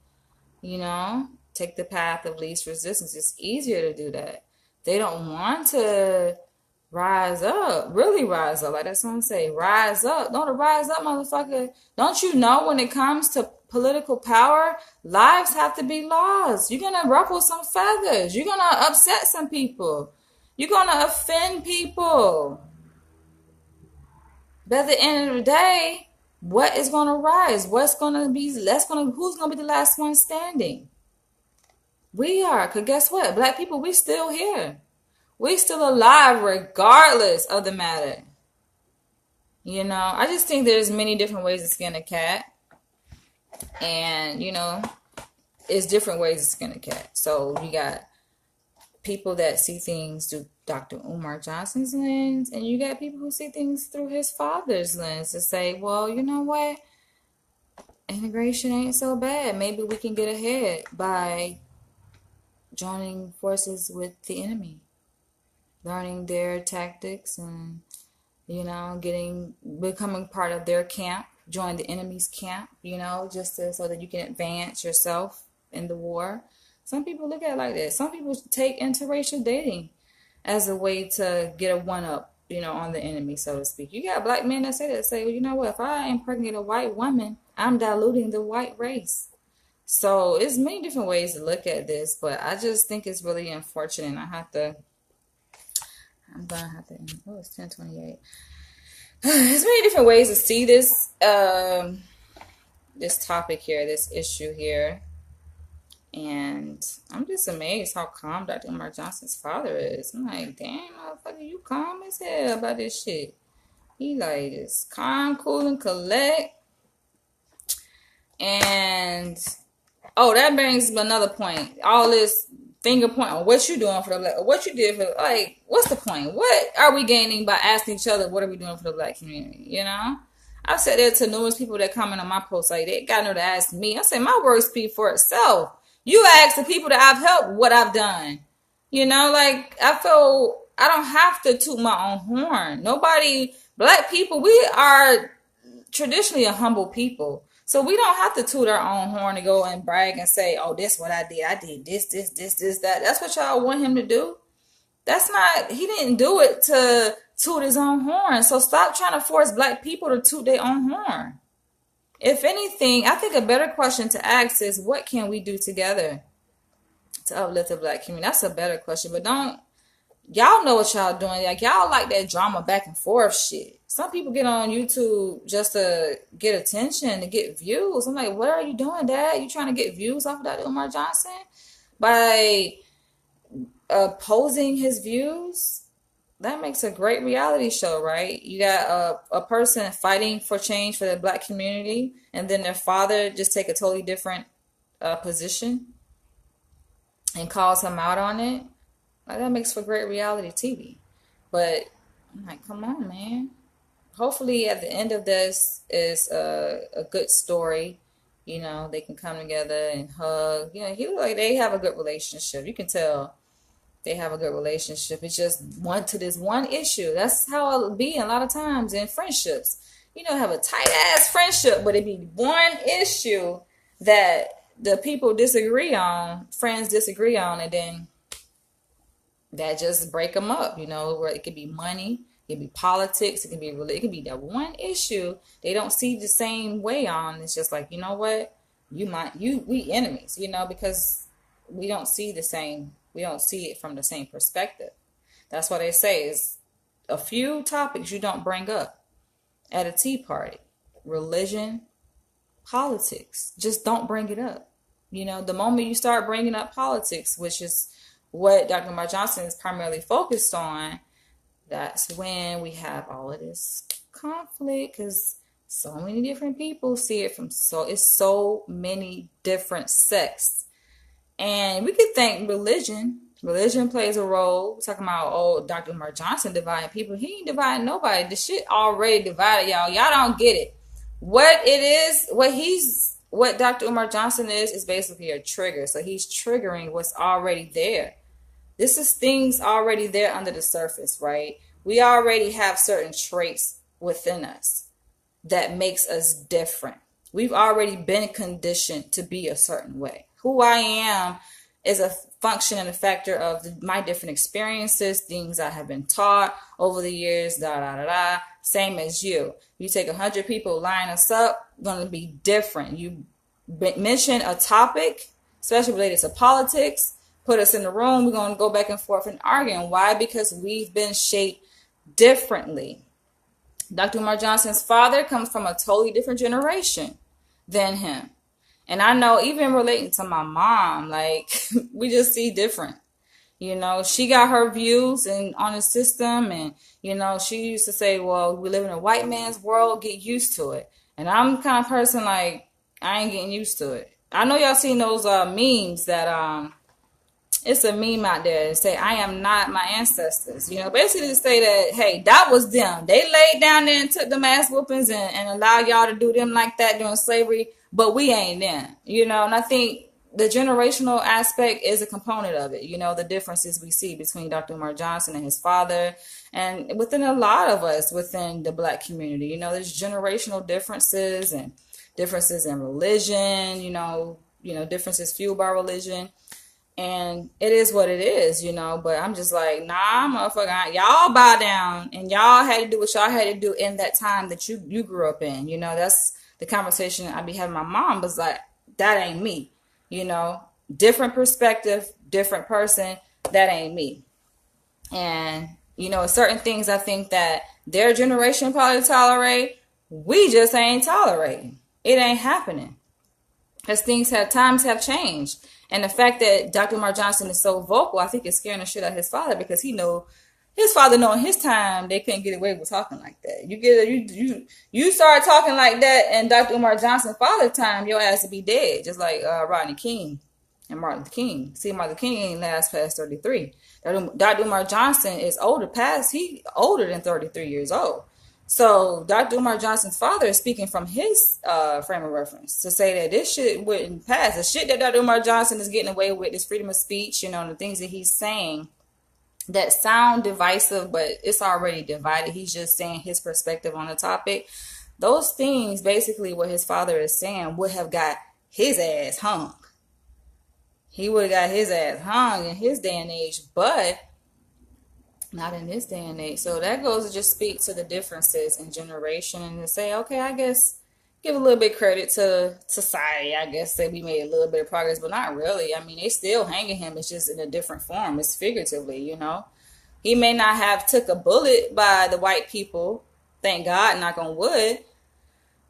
Take the path of least resistance. It's easier to do that. They don't want to rise up, really rise up. Like that song say, rise up. Don't rise up, motherfucker. Don't you know when it comes to political power, lives have to be lost. You're going to ruffle some feathers. You're going to upset some people. You're going to offend people. But at the end of the day, what is going to rise? Who's going to be the last one standing? We are, because guess what? Black people, we still here. We still alive regardless of the matter. I just think there's many different ways to skin a cat. And, it's different ways to skin a cat. So you got people that see things through Dr. Umar Johnson's lens, and you got people who see things through his father's lens to say, well, you know what? Integration ain't so bad. Maybe we can get ahead by joining forces with the enemy, learning their tactics and, becoming part of their camp, join the enemy's camp, so that you can advance yourself in the war. Some people look at it like that. Some people take interracial dating as a way to get a one-up, on the enemy, so to speak. You got black men that say, well, you know what? If I impregnate a white woman, I'm diluting the white race. So it's many different ways to look at this, but I just think it's really unfortunate. It's 10:28. There's many different ways to see this, this topic here, this issue here. And I'm just amazed how calm Dr. Umar Johnson's father is. I'm like, damn, motherfucker, you calm as hell about this shit. He like is calm, cool, and collect. And that brings another point. All this finger point on what you doing for the black, what you did for, like, what's the point? What are we gaining by asking each other, what are we doing for the black community? I've said that to numerous people that comment on my posts, like, they got no to ask me. I say my words speak for itself. You ask the people that I've helped what I've done. Like, I feel I don't have to toot my own horn. Black people, we are traditionally a humble people. So we don't have to toot our own horn to go and brag and say, oh, this is what I did. I did this, that. That's what y'all want him to do. He didn't do it to toot his own horn. So stop trying to force black people to toot their own horn. If anything, I think a better question to ask is, what can we do together to uplift the black community? That's a better question. But y'all know what y'all doing. Like, y'all like that drama back and forth shit. Some people get on YouTube just to get attention, to get views. I'm like, what are you doing, Dad? You trying to get views off of Dr. Umar Johnson? By opposing his views? That makes a great reality show, right? You got a person fighting for change for the black community, and then their father just take a totally different position and calls him out on it. Like, that makes for great reality TV. But I'm like, come on, man. Hopefully at the end of this is a good story. They can come together and hug. He look like they have a good relationship. You can tell they have a good relationship. It's just this one issue. That's how it'll be a lot of times in friendships. Have a tight ass friendship, but it be one issue that the people disagree on, friends disagree on, and then that just break them up. Where it could be money, it could be politics, it could be it could be that one issue they don't see the same way on. It's just like, you know what, we enemies, because we don't see the same. We don't see it from the same perspective. That's what they say is a few topics you don't bring up at a tea party. Religion, politics. Just don't bring it up. The moment you start bringing up politics, which is what Dr. Umar Johnson is primarily focused on, that's when we have all of this conflict, because so many different people see it it's so many different sects. And we could thank religion. Religion plays a role. We're talking about, Dr. Umar Johnson dividing people. He ain't dividing nobody. The shit already divided, y'all. Y'all don't get it. What Dr. Umar Johnson is basically a trigger. So he's triggering what's already there. This is things already there under the surface, right? We already have certain traits within us that makes us different. We've already been conditioned to be a certain way. Who I am is a function and a factor of my different experiences, things I have been taught over the years, same as you. You take 100 people, line us up, going to be different. You mention a topic, especially related to politics, put us in the room, we're going to go back and forth and argue. Why? Because we've been shaped differently. Dr. Umar Johnson's father comes from a totally different generation than him. And I know even relating to my mom, like we just see different. You know, she got her views and on the system, and you know, she used to say, "Well, we live in a white man's world. Get used to it." And I'm the kind of person like I ain't getting used to it. I know y'all seen those memes that it's a meme out there that say I am not my ancestors. You know, basically to say that hey, that was them. They laid down there and took them ass whoopings and allowed y'all to do them like that during slavery, but we ain't them. You know, and I think the generational aspect is a component of it. You know, the differences we see between Dr. Umar Johnson and his father, and within a lot of us within the Black community. You know, there's generational differences and differences in religion. Differences fueled by religion. And it is what it is, you know, but I'm just like, nah, motherfucker, y'all bow down and y'all had to do what y'all had to do in that time that you grew up in. You know, that's the conversation I be having. My mom was like, that ain't me, you know, different perspective, different person, that ain't me. And, you know, certain things I think that their generation probably tolerate, we just ain't tolerating. It ain't happening. Because times have changed. And the fact that Dr. Umar Johnson is so vocal, I think it's scaring the shit out of his father, because his father know in his time they couldn't get away with talking like that. You start talking like that in Dr. Umar Johnson's father's time, your ass would be dead, just like Rodney King and Martin Luther King. See, Martin Luther King ain't last past 33. Dr. Umar Johnson is he older than 33 years old. So Dr. Umar Johnson's father is speaking from his frame of reference to say that this shit wouldn't pass. The shit that Dr. Umar Johnson is getting away with, this freedom of speech, you know, the things that he's saying that sound divisive, but it's already divided. He's just saying his perspective on the topic. Those things, basically what his father is saying, would have got his ass hung. He would have got his ass hung in his day and age, but not in this day and age. So that goes to just speak to the differences in generation and to say, okay, I guess give a little bit credit to society. I guess say we made a little bit of progress, but not really. I mean, they still hanging him. It's just in a different form. It's figuratively, you know. He may not have took a bullet by the white people. Thank God, knock on wood.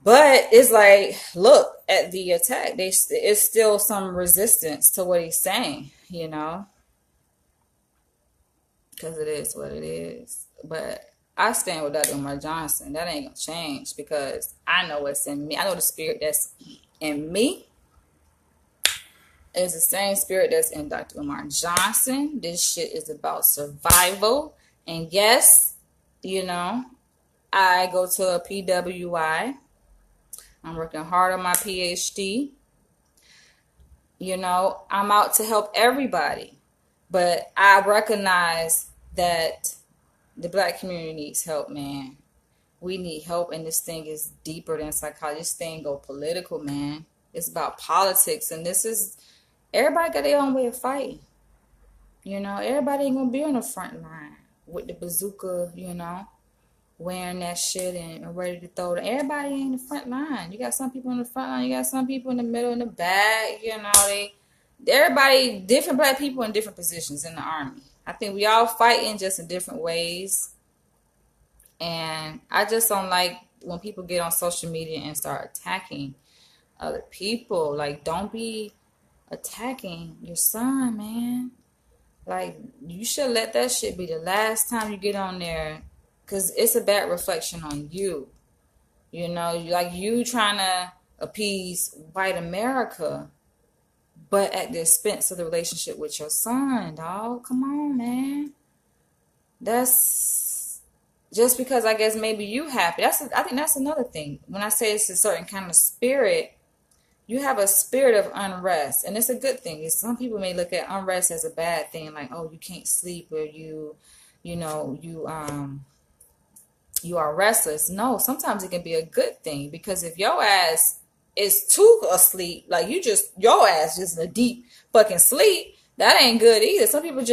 But it's like, look at the attack. It's still some resistance to what he's saying, you know. Because it is what it is. But I stand with Dr. Umar Johnson. That ain't gonna change because I know what's in me. I know the spirit that's in me is the same spirit that's in Dr. Umar Johnson. This shit is about survival. And yes, you know, I go to a PWI. I'm working hard on my PhD. You know, I'm out to help everybody. But I recognize that the Black community needs help, man. We need help, and this thing is deeper than psychology. This thing go political, man. It's about politics, and everybody got their own way of fighting. You know, everybody ain't gonna be on the front line with the bazooka, you know, wearing that shit and ready to throw it. Everybody ain't in the front line. You got some people in the front line, you got some people in the middle, in the back, you know, everybody, different Black people in different positions in the army. I think we all fighting just in different ways. And I just don't like when people get on social media and start attacking other people. Like, don't be attacking your son, man. Like, you should let that shit be the last time you get on there, because it's a bad reflection on you. You know, like you trying to appease white America, but at the expense of the relationship with your son, dog. Come on, man. That's just because I guess maybe you happy. I think that's another thing. When I say it's a certain kind of spirit, you have a spirit of unrest, and it's a good thing. Some people may look at unrest as a bad thing, like, oh, you can't sleep, or you are restless. No, sometimes it can be a good thing, because if your ass is too asleep, like your ass just in a deep fucking sleep, that ain't good either. Some people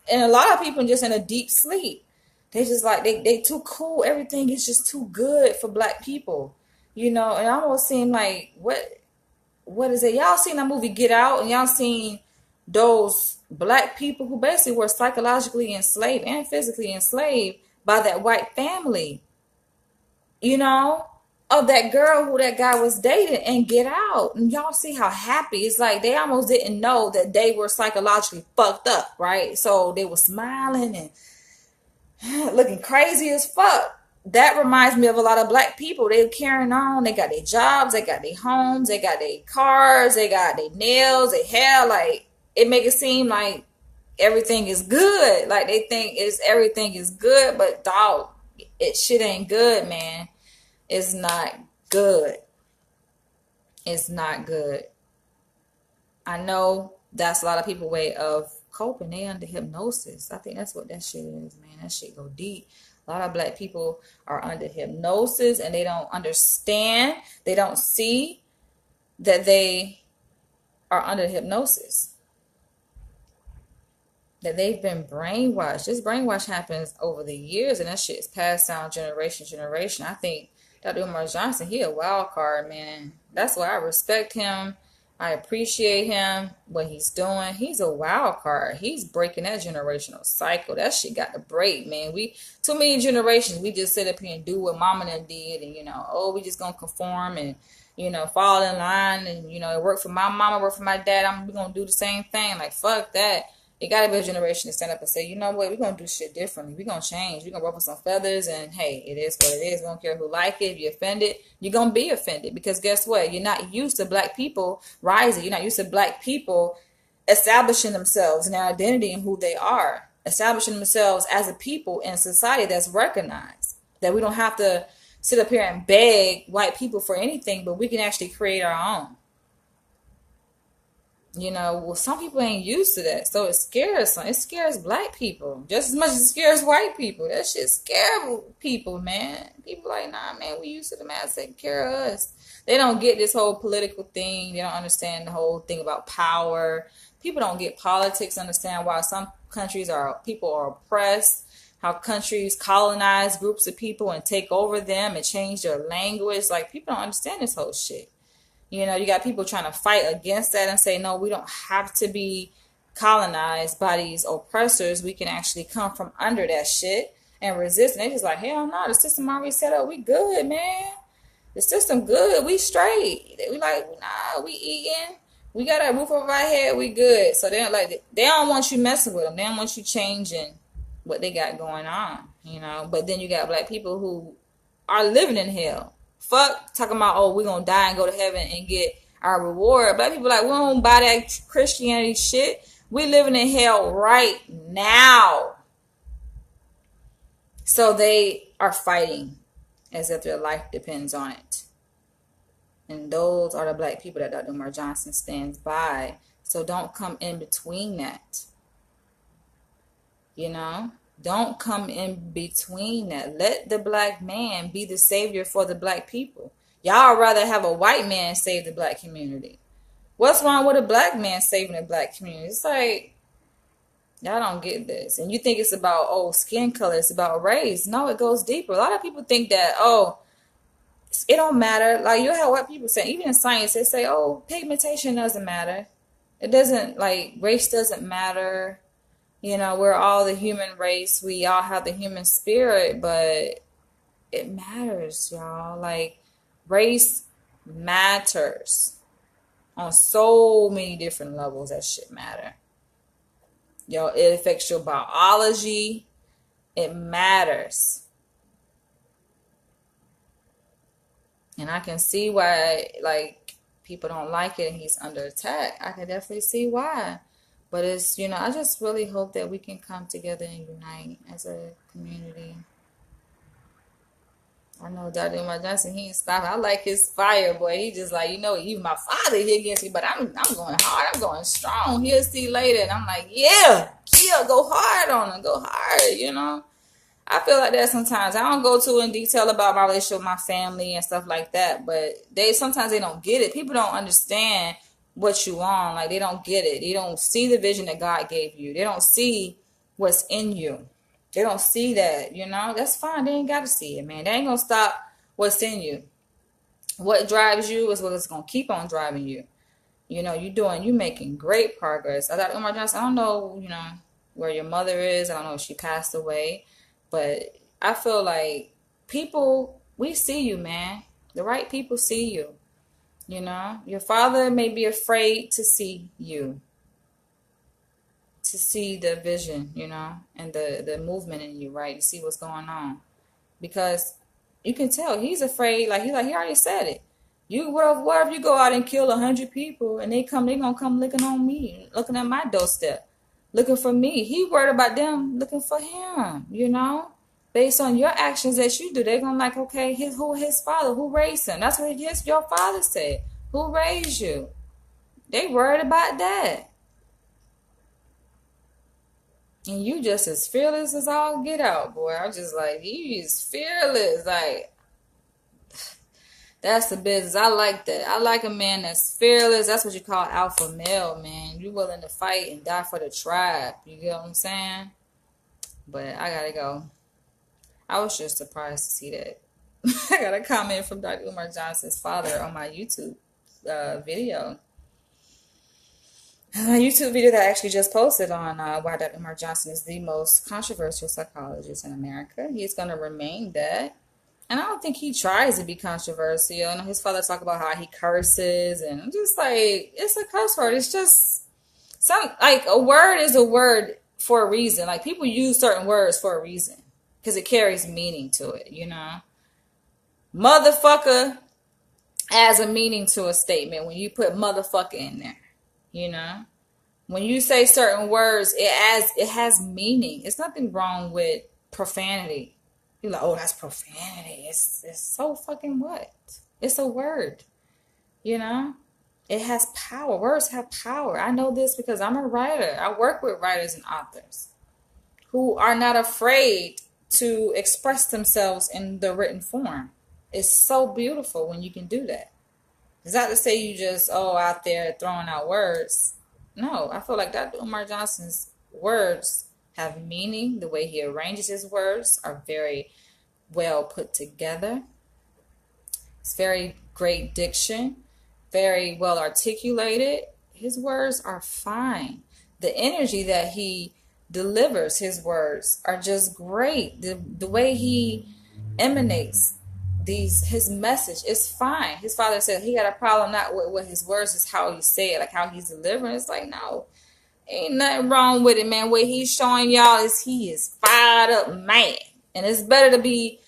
and a lot of people just in a deep sleep. They just like, they too cool. Everything is just too good for Black people, you know. And it almost seem like, what is it? Y'all seen that movie Get Out, and y'all seen those Black people who basically were psychologically enslaved and physically enslaved by that white family. you know, of that girl who that guy was dating and get out. And y'all see how happy it's like they almost didn't know that they were psychologically fucked up, right? So they were smiling and looking crazy as fuck. That reminds me of a lot of black people. They're carrying on. They got their jobs, they got their homes, they got their cars, they got their nails, their hair. Like it make it seem like everything is good. Like they think is everything is good, but dog, it shit ain't good, man. It's not good. It's not good. I know that's a lot of people's way of coping. They under hypnosis. I think that's what that shit is, man. That shit go deep. A lot of black people are under hypnosis and they don't understand. They don't see that they are under hypnosis. That they've been brainwashed. This brainwash happens over the years and that shit is passed down generation to generation. I think Dr. Umar Johnson, he a wild card, man. That's why I respect him. I appreciate him, what he's doing. He's a wild card. He's breaking that generational cycle. That shit got to break, man. We too many generations. We just sit up here and do what mama and them did, and oh, we just gonna conform and fall in line, and it worked for my mama, worked for my dad. We gonna do the same thing. Like fuck that. It gotta be a generation to stand up and say, you know what, we're gonna do shit differently. We're gonna change. We're gonna ruffle some feathers and hey, it is what it is. We don't care who like it. If you're offended, you're gonna be offended. Because guess what? You're not used to black people rising. You're not used to black people establishing themselves and their identity and who they are. Establishing themselves as a people in society that's recognized. That we don't have to sit up here and beg white people for anything, but we can actually create our own. Well, some people ain't used to that, so it scares some. It scares black people just as much as it scares white people. That shit scare people, man. People like, nah, man, we used to the man taking care of us. They don't get this whole political thing. They don't understand the whole thing about power. People don't get politics. Understand why some people are oppressed. How countries colonize groups of people and take over them and change their language. Like people don't understand this whole shit. You got people trying to fight against that and say, no, we don't have to be colonized by these oppressors. We can actually come from under that shit and resist. And they just like, hell no, the system already set up. We good, man. The system good. We straight. We like, nah, we eating. We got a roof over our head. We good. So they don't want you messing with them. They don't want you changing what they got going on, But then you got black people who are living in hell. Fuck talking about, oh, we're gonna die and go to heaven and get our reward. Black people like, we don't buy that Christianity shit. We living in hell right now. So they are fighting as if their life depends on it. And those are the black people that Dr. Umar Johnson stands by. So don't come in between that. Don't come in between that. Let the black man be the savior for the black people. Y'all rather have a white man save the black community. What's wrong with a black man saving the black community? It's like, y'all don't get this. And you think it's about, skin color. It's about race. No, it goes deeper. A lot of people think that, it don't matter. Like, you have white people say, even in science, they say, pigmentation doesn't matter. It doesn't, race doesn't matter. We're all the human race. We all have the human spirit, but it matters, y'all. Like, race matters on so many different levels. That shit matter. It affects your biology. It matters. And I can see why, people don't like it and he's under attack. I can definitely see why. But it's, I just really hope that we can come together and unite as a community. I know Dr. Umar Johnson, he ain't stopping. I like his fire, boy. He just like, even my father hit against me, but I'm going hard. I'm going strong. He'll see later. And I'm like, yeah, go hard on him. Go hard, I feel like that sometimes. I don't go too in detail about my relationship with my family and stuff like that, but sometimes they don't get it. People don't understand what you on. Like, they don't get it. They don't see the vision that God gave you. They don't see what's in you. They don't see that, That's fine. They ain't got to see it, man. They ain't going to stop what's in you. What drives you is what's going to keep on driving you. You making great progress. I thought, Umar Johnson, I don't know, where your mother is. I don't know if she passed away. But I feel like people We see you, man. The right people see you. You know, your father may be afraid to see you, to see the vision, you know, and the movement in you, right? To see what's going on, because you can tell he's afraid. Like he already said it. You what if you go out and kill 100 people and they gonna come looking on me, looking at my doorstep, looking for me. He worried about them looking for him, you know. Based on your actions that you do, they're gonna like, okay, his father, who raised him? That's what your father said. Who raised you? They worried about that. And you just as fearless as all get out, boy. I'm just like, you is fearless. Like, that's the business. I like that. I like a man that's fearless. That's what you call alpha male, man. You willing to fight and die for the tribe. You get what I'm saying? But I gotta go. I was just surprised to see that. I got a comment from Dr. Umar Johnson's father on my YouTube video. A YouTube video that I actually just posted on why Dr. Umar Johnson is the most controversial psychologist in America. He's going to remain that. And I don't think he tries to be controversial. You know, his father talk about how he curses, and I'm just like, it's a curse word. It's just like a word is a word for a reason. Like, people use certain words for a reason because it carries meaning to it, you know. Motherfucker adds a meaning to a statement when you put motherfucker in there. You know, when you say certain words, it has meaning. It's nothing wrong with profanity. You're like, oh, that's profanity. It's so fucking what? It's a word. You know, it has power. Words have power. I know this because I'm a writer. I work with writers and authors who are not afraid to express themselves in the written form. It's so beautiful when you can do that. It's not to say you just, out there throwing out words. No, I feel like Dr. Umar Johnson's words have meaning. The way he arranges his words are very well put together. It's very great diction, very well articulated. His words are fine. The energy that he delivers, his words are just great. The way he emanates his message is fine. His father said he had a problem not with his words, is how he said it, like how he's delivering. It's like, no, ain't nothing wrong with it, man. What he's showing y'all is he is fired up mad. And it's better to be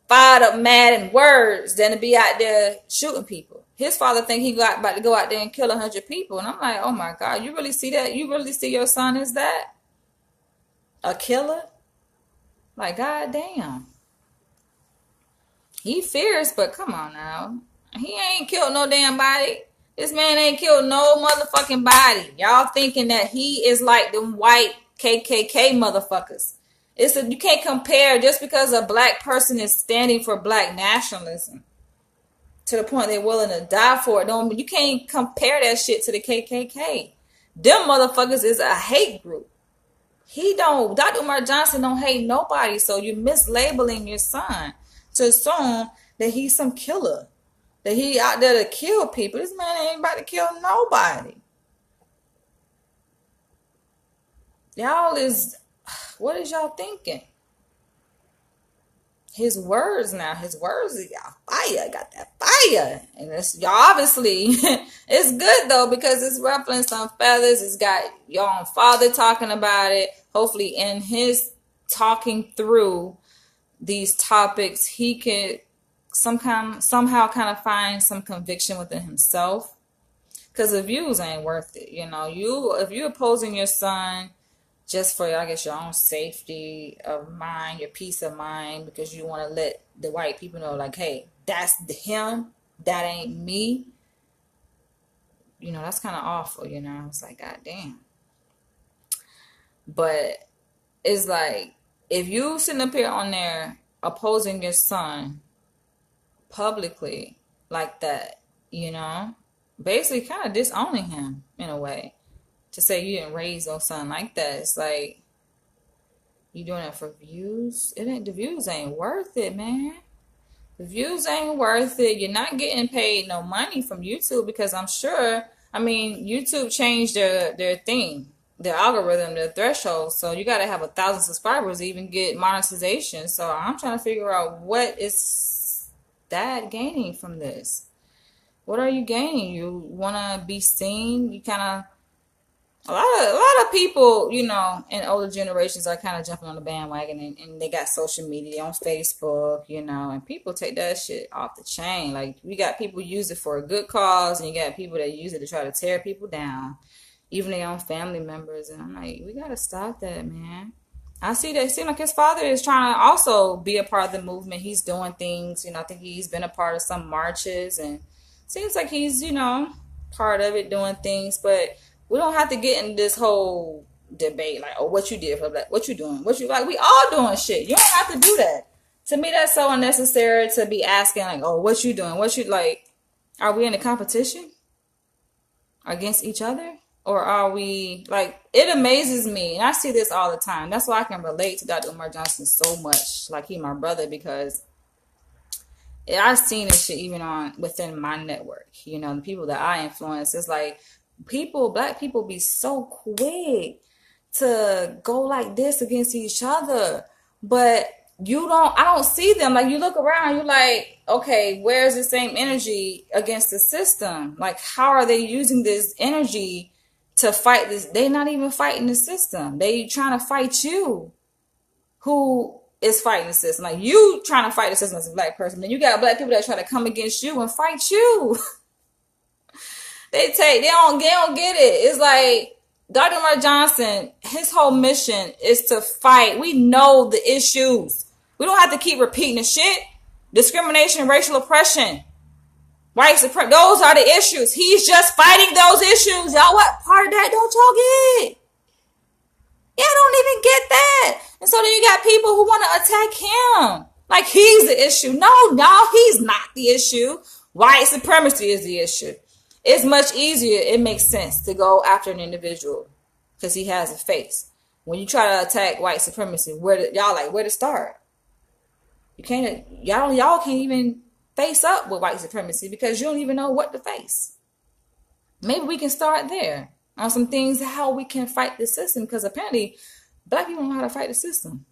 fired up mad in words than to be out there shooting people. His father think he about to go out there and kill 100 people. And I'm like, oh my God, you really see that? You really see your son as that? A killer? Like, God damn. He fierce, but come on now. He ain't killed no damn body. This man ain't killed no motherfucking body. Y'all thinking that he is like them white KKK motherfuckers. You can't compare just because a black person is standing for black nationalism to the point they're willing to die for it. You can't compare that shit to the KKK. Them motherfuckers is a hate group. Dr. Umar Johnson don't hate nobody, so you're mislabeling your son to assume that he's some killer, that he out there to kill people. This man ain't about to kill nobody. What is y'all thinking? His words got fire, got that fire. And it's y'all obviously, it's good though, because it's ruffling some feathers. It's got your own father talking about it. Hopefully in his talking through these topics, he could somehow kind of find some conviction within himself, because the views ain't worth it. You know, if you're opposing your son just for, I guess, your own safety of mind, your peace of mind, because you want to let the white people know, like, hey, that's him, that ain't me. You know, that's kind of awful. You know, it's like, God damn. But it's like, if you sitting up here on there opposing your son publicly like that, you know, basically kind of disowning him in a way, to say you didn't raise your son like that. It's like, you doing it for views? The views ain't worth it, man. The views ain't worth it. You're not getting paid no money from YouTube, because I'm sure, YouTube changed their thing, their algorithm, their threshold. So you got to have 1,000 subscribers to even get monetization. So I'm trying to figure out what is dad gaining from this? What are you gaining? You want to be seen? You kind of a lot of people, in older generations are kind of jumping on the bandwagon, and they got social media on Facebook, and people take that shit off the chain. Like, we got people use it for a good cause, and you got people that use it to try to tear people down, even their own family members. And I'm like, we gotta stop that, man. I see that. It seems like his father is trying to also be a part of the movement. He's doing things, I think he's been a part of some marches, and seems like he's, part of it, doing things, but we don't have to get in this whole debate like, oh, what you did for black, what you doing, what you like. We all doing shit. You don't have to do that. To me, that's so unnecessary to be asking like, oh, what you doing, what you like. Are we in a competition against each other, or are we like? It amazes me, and I see this all the time. That's why I can relate to Dr. Umar Johnson so much. Like, he my brother, because I've seen this shit even within my network. The people that I influence. It's like, black people be so quick to go like this against each other, but I don't see them. Like, you look around, you're like, okay, where's the same energy against the system? Like, how are they using this energy to fight this? They're not even fighting the system. They trying to fight you, who is fighting the system. Like, you trying to fight the system as a black person, then you got black people that try to come against you and fight you. They don't get it. It's like, Dr. Umar Johnson, his whole mission is to fight. We know the issues. We don't have to keep repeating the shit. Discrimination, racial oppression, white supremacy, those are the issues. He's just fighting those issues. Y'all, what part of that don't y'all get? Yeah, I don't even get that. And so then you got people who want to attack him. Like, he's the issue. No, he's not the issue. White supremacy is the issue. It's much easier, it makes sense to go after an individual because he has a face. When you try to attack white supremacy, where to start? Y'all can't even face up with white supremacy because you don't even know what to face. Maybe we can start there on some things, how we can fight the system, because apparently black people don't know how to fight the system.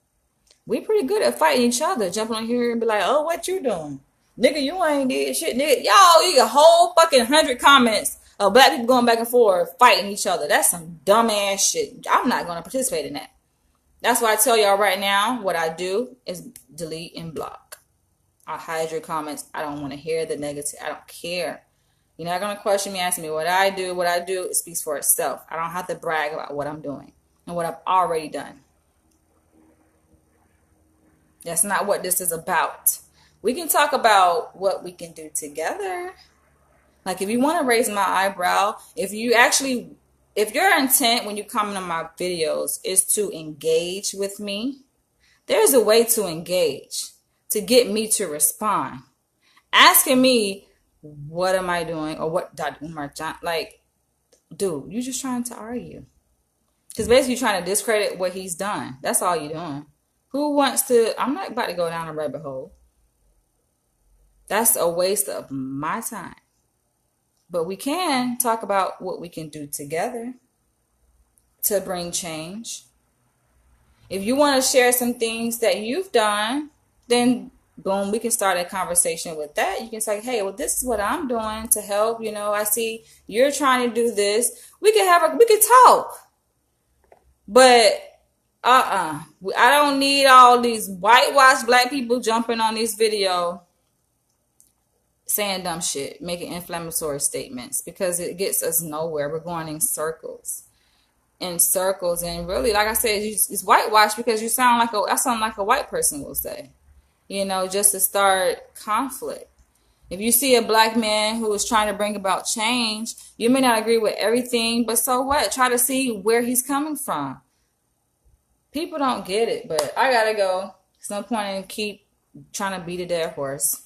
We pretty good at fighting each other, jumping on here and be like, oh, what you doing? Nigga, you ain't did shit, nigga. Y'all, you get a whole fucking 100 comments of black people going back and forth fighting each other. That's some dumbass shit. I'm not going to participate in that. That's why I tell y'all right now, what I do is delete and block. I hide your comments. I don't want to hear the negative. I don't care. You're not going to question me, ask me what I do. What I do, it speaks for itself. I don't have to brag about what I'm doing and what I've already done. That's not what this is about. We can talk about what we can do together. Like, if you want to raise my eyebrow, if your intent when you comment on my videos is to engage with me, there's a way to engage, to get me to respond. Asking me, what am I doing? Or what Dr. Umar John, like, dude, you're just trying to argue. Because basically you're trying to discredit what he's done. That's all you're doing. I'm not about to go down a rabbit hole. That's a waste of my time. But we can talk about what we can do together to bring change. If you want to share some things that you've done, then boom, we can start a conversation with that. You can say, hey, well, this is what I'm doing to help. I see you're trying to do this. We could talk. But I don't need all these whitewashed black people jumping on this video saying dumb shit, making inflammatory statements, because it gets us nowhere. We're going in circles. And really, like I said, it's whitewashed because I sound like a white person will say, just to start conflict. If you see a black man who is trying to bring about change, you may not agree with everything, but so what? Try to see where he's coming from. People don't get it, but I gotta go. There's no point in keep trying to beat a dead horse.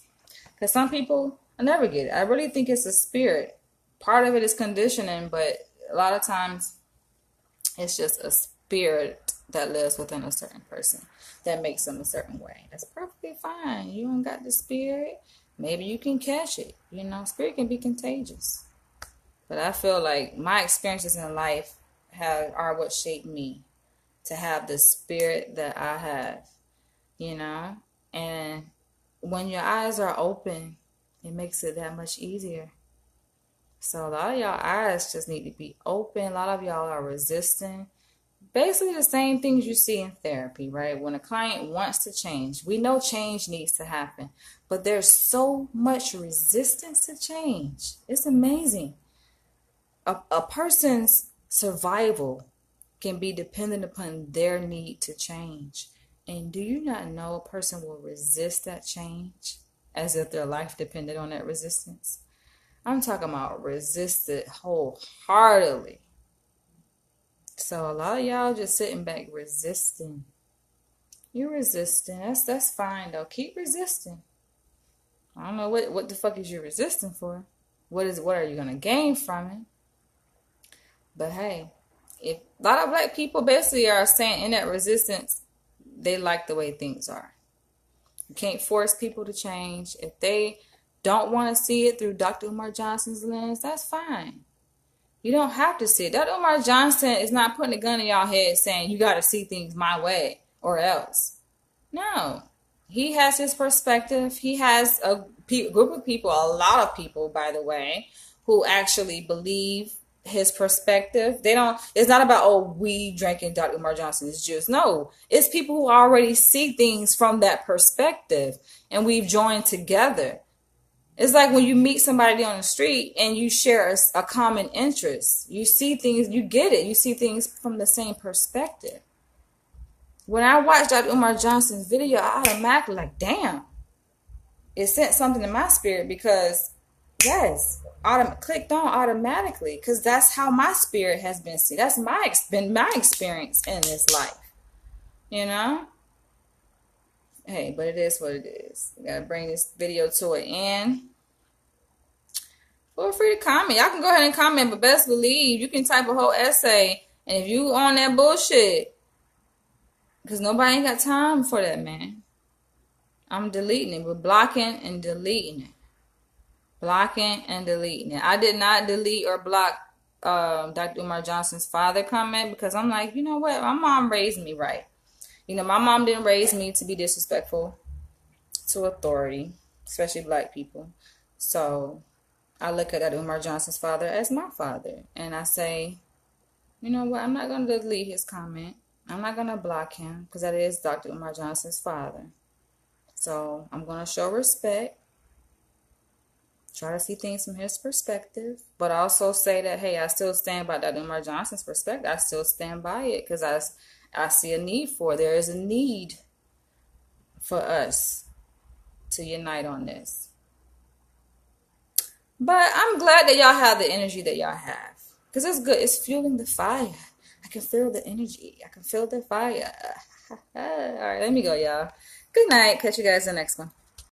Because some people, I never get it. I really think it's a spirit. Part of it is conditioning, but a lot of times it's just a spirit that lives within a certain person that makes them a certain way. That's perfectly fine. You don't got the spirit. Maybe you can catch it. Spirit can be contagious. But I feel like my experiences in life are what shaped me to have the spirit that I have, and when your eyes are open, it makes it that much easier. So a lot of y'all eyes just need to be open. A lot of y'all are resisting. Basically the same things you see in therapy, right? When a client wants to change, we know change needs to happen, but there's so much resistance to change. It's amazing. A person's survival can be dependent upon their need to change. And do you not know a person will resist that change as if their life depended on that resistance? I'm talking about resist it wholeheartedly. So a lot of y'all just sitting back resisting. You're resisting. That's fine though. Keep resisting. I don't know what the fuck is you resisting for. What are you gonna gain from it? But hey, if a lot of black people basically are saying in that resistance, they like the way things are. You can't force people to change. If they don't want to see it through Dr. Umar Johnson's lens, that's fine. You don't have to see it. Dr. Umar Johnson is not putting a gun in y'all head saying you got to see things my way or else. No. He has his perspective. He has a group of people, a lot of people, by the way, who actually believe his perspective. It's not about, oh, we drinking Dr. Umar Johnson's juice. No, it's people who already see things from that perspective and we've joined together. It's like when you meet somebody on the street and you share a common interest. You see things, you get it. You see things from the same perspective. When I watched Dr. Umar Johnson's video, I automatically like, damn. It sent something in my spirit because, yes, clicked on automatically because that's how my spirit has been seen. That's been my experience in this life. You know? Hey, but it is what it is. We gotta bring this video to an end. Feel free to comment. Y'all can go ahead and comment, but best believe you can type a whole essay. And if you on that bullshit, because nobody ain't got time for that, man. I'm deleting it. We're blocking and deleting it. Blocking and deleting it. I did not delete or block Dr. Umar Johnson's father comment because I'm like, you know what? My mom raised me right. You know, my mom didn't raise me to be disrespectful to authority, especially black people. So I look at Umar Johnson's father as my father. And I say, you know what? I'm not going to delete his comment. I'm not going to block him because that is Dr. Umar Johnson's father. So I'm going to show respect. Try to see things from his perspective. But also say that, hey, I still stand by Dr. Umar Johnson's perspective. I still stand by it because I see a need for it. There is a need for us to unite on this. But I'm glad that y'all have the energy that y'all have. Because it's good. It's fueling the fire. I can feel the energy. I can feel the fire. All right, let me go, y'all. Good night. Catch you guys in the next one.